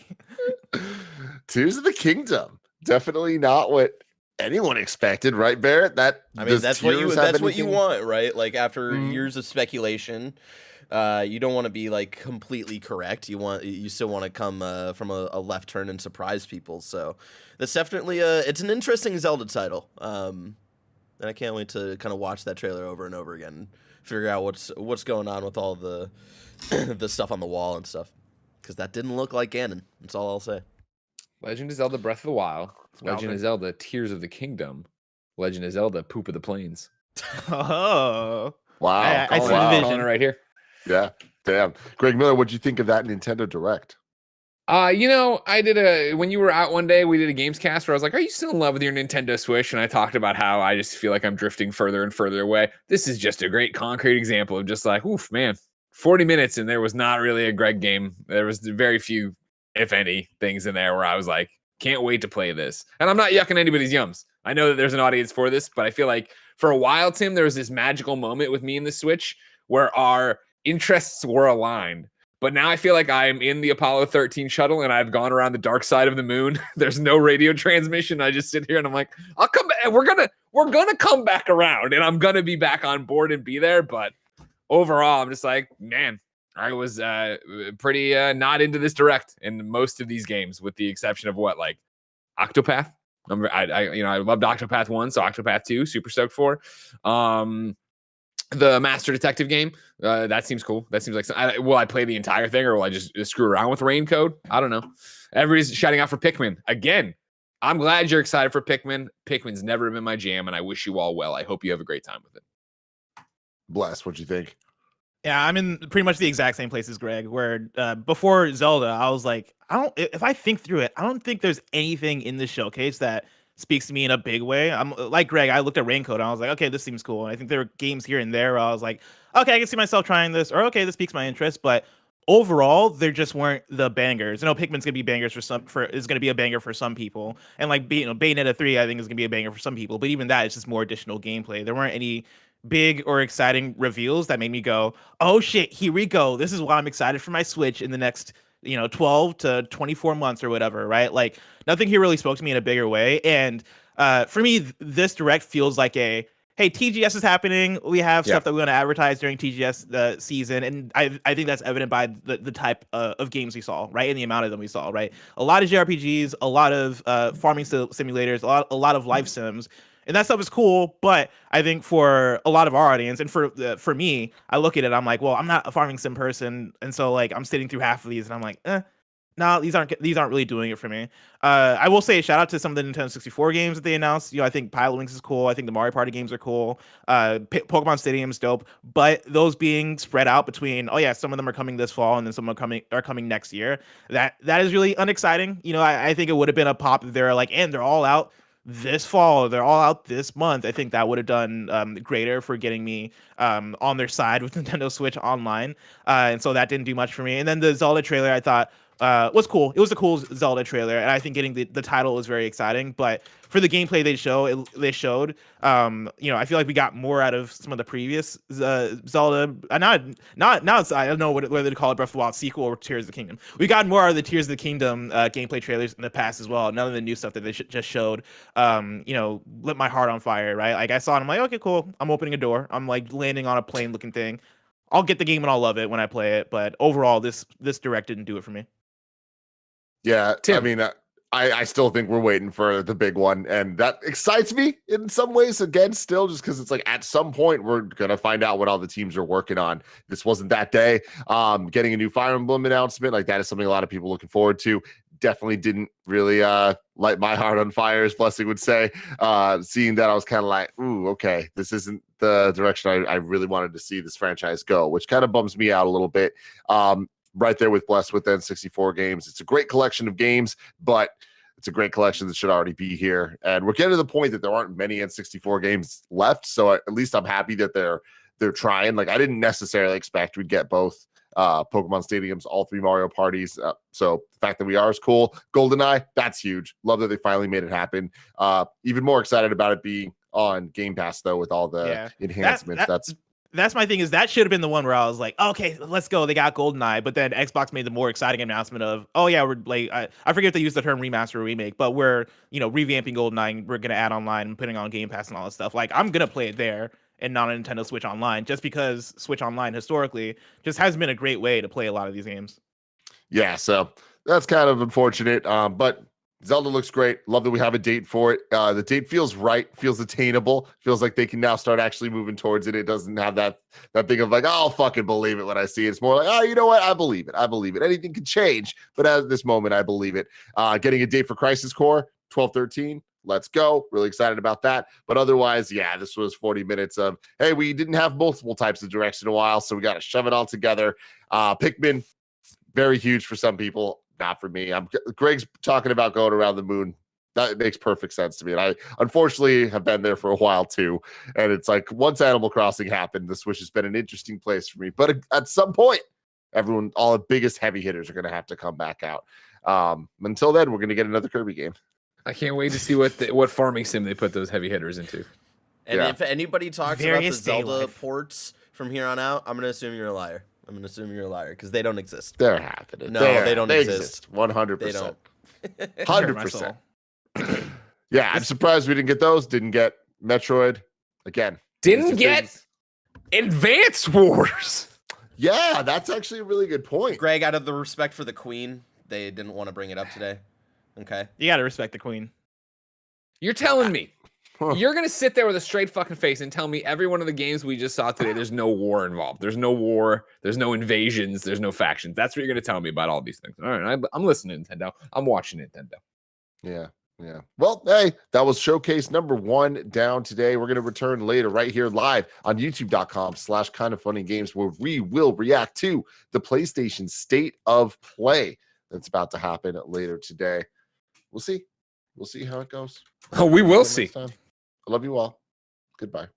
Speaker 1: Tears of the Kingdom. Definitely not what anyone expected, right, Barrett?
Speaker 4: I mean,
Speaker 1: does
Speaker 4: that's what you
Speaker 1: Tears have
Speaker 4: that's what you
Speaker 1: anything-
Speaker 4: want, right? Like after years of speculation, You don't want to be like completely correct. You still want to come from a left turn and surprise people. So that's definitely it's an interesting Zelda title. And I can't wait to kind of watch that trailer over and over again and figure out what's going on with all the the stuff on the wall and stuff. Because that didn't look like Ganon. That's all I'll say.
Speaker 3: Legend of Zelda Breath of the Wild. Legend of Zelda Tears of the Kingdom. Legend of Zelda Poop of the Plains.
Speaker 2: Oh.
Speaker 1: Wow.
Speaker 2: I see the
Speaker 3: Calling
Speaker 2: vision.
Speaker 3: it right here.
Speaker 1: Yeah. Damn. Greg Miller, what'd you think of that Nintendo Direct?
Speaker 3: You know, I did when you were out one day, we did a games cast where I was like, are you still in love with your Nintendo Switch? And I talked about how I just feel like I'm drifting further and further away. This is just a great concrete example of just like, oof, man, 40 minutes and there was not really a Greg game. There was very few, if any, things in there where I was like, can't wait to play this. And I'm not yucking anybody's yums. I know that there's an audience for this, but I feel like for a while, Tim, there was this magical moment with me and the Switch where our interests were aligned. But now I feel like I'm in the Apollo 13 shuttle and I've gone around the dark side of the moon. There's no radio transmission. I just sit here and I'm like, I'll come back. We're gonna come back around and I'm gonna be back on board and be there. But overall, I'm just like, man, I was pretty not into this Direct in most of these games, with the exception of what, like Octopath. I loved Octopath 1, so Octopath 2, super stoked for. The Master Detective game, that seems cool. That seems like, will I play the entire thing or will I just screw around with rain code? I don't know. Everybody's shouting out for Pikmin. Again, I'm glad you're excited for Pikmin. Pikmin's never been my jam, and I wish you all well. I hope you have a great time with it.
Speaker 1: Bless, what'd you think?
Speaker 2: Yeah, I'm in pretty much the exact same place as Greg, where before Zelda, I was like, if I think through it, I don't think there's anything in the showcase that speaks to me in a big way. I'm like Greg, I looked at Raincoat and I was like, okay, this seems cool. And I think there were games here and there where I was like, okay, I can see myself trying this, or okay, this piques my interest. But overall, there just weren't the bangers. I know Pikmin's gonna be bangers is gonna be a banger for some people, and like Bayonetta 3, I think is gonna be a banger for some people. But even that is just more additional gameplay. There weren't any big or exciting reveals that made me go, oh shit, here we go. This is why I'm excited for my Switch in the next 12 to 24 months or whatever, right? Like nothing here really spoke to me in a bigger way. And for me, this Direct feels like hey, TGS is happening. We have stuff that we want to advertise during TGS season. And I think that's evident by the type of games we saw, right? And the amount of them we saw, right? A lot of JRPGs, a lot of farming simulators, a lot of life sims. And that stuff is cool, but I think for a lot of our audience, and for me, I look at it, I'm like, well, I'm not a farming sim person, and so like I'm sitting through half of these, and I'm like, no, these aren't really doing it for me. I will say a shout out to some of the Nintendo 64 games that they announced. I think Pilot Wings is cool. I think the Mario Party games are cool. Pokemon Stadium is dope, but those being spread out between, some of them are coming this fall, and then some are coming next year. That is really unexciting. I think it would have been a pop if they're like, and they're all out this fall, they're all out this month. I think that would have done greater for getting me on their side with Nintendo Switch Online. And so that didn't do much for me. And then the Zelda trailer, I thought was cool. It was a cool Zelda trailer, and I think getting the title was very exciting. But for the gameplay they showed, I feel like we got more out of some of the previous Zelda. Now it's, I don't know whether to call it Breath of the Wild sequel or Tears of the Kingdom. We got more out of the Tears of the Kingdom gameplay trailers in the past as well. None of the new stuff that they just showed, lit my heart on fire. Right, like I saw it, I'm like, okay, cool. I'm opening a door. I'm like landing on a plane looking thing. I'll get the game and I'll love it when I play it. But overall, this Direct didn't do it for me.
Speaker 1: Yeah,
Speaker 3: Tim.
Speaker 1: I mean, I still think we're waiting for the big one, and that excites me in some ways. Again, still, just because it's like at some point we're gonna find out what all the teams are working on. This wasn't that day. Getting a new Fire Emblem announcement, like that is something a lot of people looking forward to. Definitely didn't really light my heart on fire, as Blessing would say. Seeing that, I was kind of like, ooh, okay, this isn't the direction I really wanted to see this franchise go, which kind of bums me out a little bit. Right there with Blessed with N64 games. It's a great collection of games, but it's a great collection that should already be here. And we're getting to the point that there aren't many N64 games left. So at least I'm happy that they're trying. Like I didn't necessarily expect we'd get both Pokemon Stadiums, all three Mario parties. So the fact that we are is cool. GoldenEye, that's huge. Love that they finally made it happen. Even more excited about it being on Game Pass though, with all the enhancements.
Speaker 2: That's my thing, is that should have been the one where I was like, okay, let's go. They got GoldenEye, but then Xbox made the more exciting announcement of, we're like, I forget if they used the term remaster or remake, but we're, revamping GoldenEye and we're going to add online and putting on Game Pass and all this stuff. Like, I'm going to play it there. and not on Nintendo Switch Online, just because Switch Online historically just has been a great way to play a lot of these games.
Speaker 1: Yeah, so that's kind of unfortunate. But Zelda looks great. Love that we have a date for it. The date feels right, feels attainable, feels like they can now start actually moving towards it. It doesn't have that thing of like, oh, I'll fucking believe it when I see it. It's more like, oh, you know what? I believe it. I believe it. Anything can change, but at this moment, I believe it. Getting a date for Crisis Core, 12/13. Let's go. Really excited about that. But otherwise, yeah, this was 40 minutes of, hey, we didn't have multiple types of direction in a while, so we got to shove it all together. Pikmin, very huge for some people. Not for me. Greg's talking about going around the moon. That makes perfect sense to me. And I unfortunately have been there for a while too. And it's like once Animal Crossing happened, the Switch has been an interesting place for me. But at some point, all the biggest heavy hitters are going to have to come back out. Until then, we're going to get another Kirby game.
Speaker 3: I can't wait to see what farming sim they put those heavy hitters into.
Speaker 4: And if anybody talks
Speaker 2: Various
Speaker 4: about the Zelda
Speaker 2: Daylife
Speaker 4: ports from here on out, I'm going to assume you're a liar. I'm going to assume you're a liar because they don't exist.
Speaker 1: They're happening.
Speaker 4: No, they don't exist.
Speaker 1: 100%.
Speaker 4: They don't.
Speaker 1: 100%. Yeah, I'm surprised we didn't get those. Didn't get Metroid. Again.
Speaker 3: Didn't get Advance Wars.
Speaker 1: Yeah, that's actually a really good point.
Speaker 4: Greg, out of the respect for the Queen, they didn't want to bring it up today. Okay.
Speaker 2: You got to respect the Queen.
Speaker 3: You're telling me you're going to sit there with a straight fucking face and tell me every one of the games we just saw today, there's no war involved. There's no war. There's no invasions. There's no factions. That's what you're going to tell me about all these things. All right. I'm listening, Nintendo. I'm watching Nintendo.
Speaker 1: Yeah. Yeah. Well, hey, that was showcase number 1 down today. We're going to return later right here live on youtube.com/KindaFunnyGames, where we will react to the PlayStation State of Play that's about to happen later today. We'll see. We'll see how it goes.
Speaker 3: Oh, we will see.
Speaker 1: I love you all. Goodbye.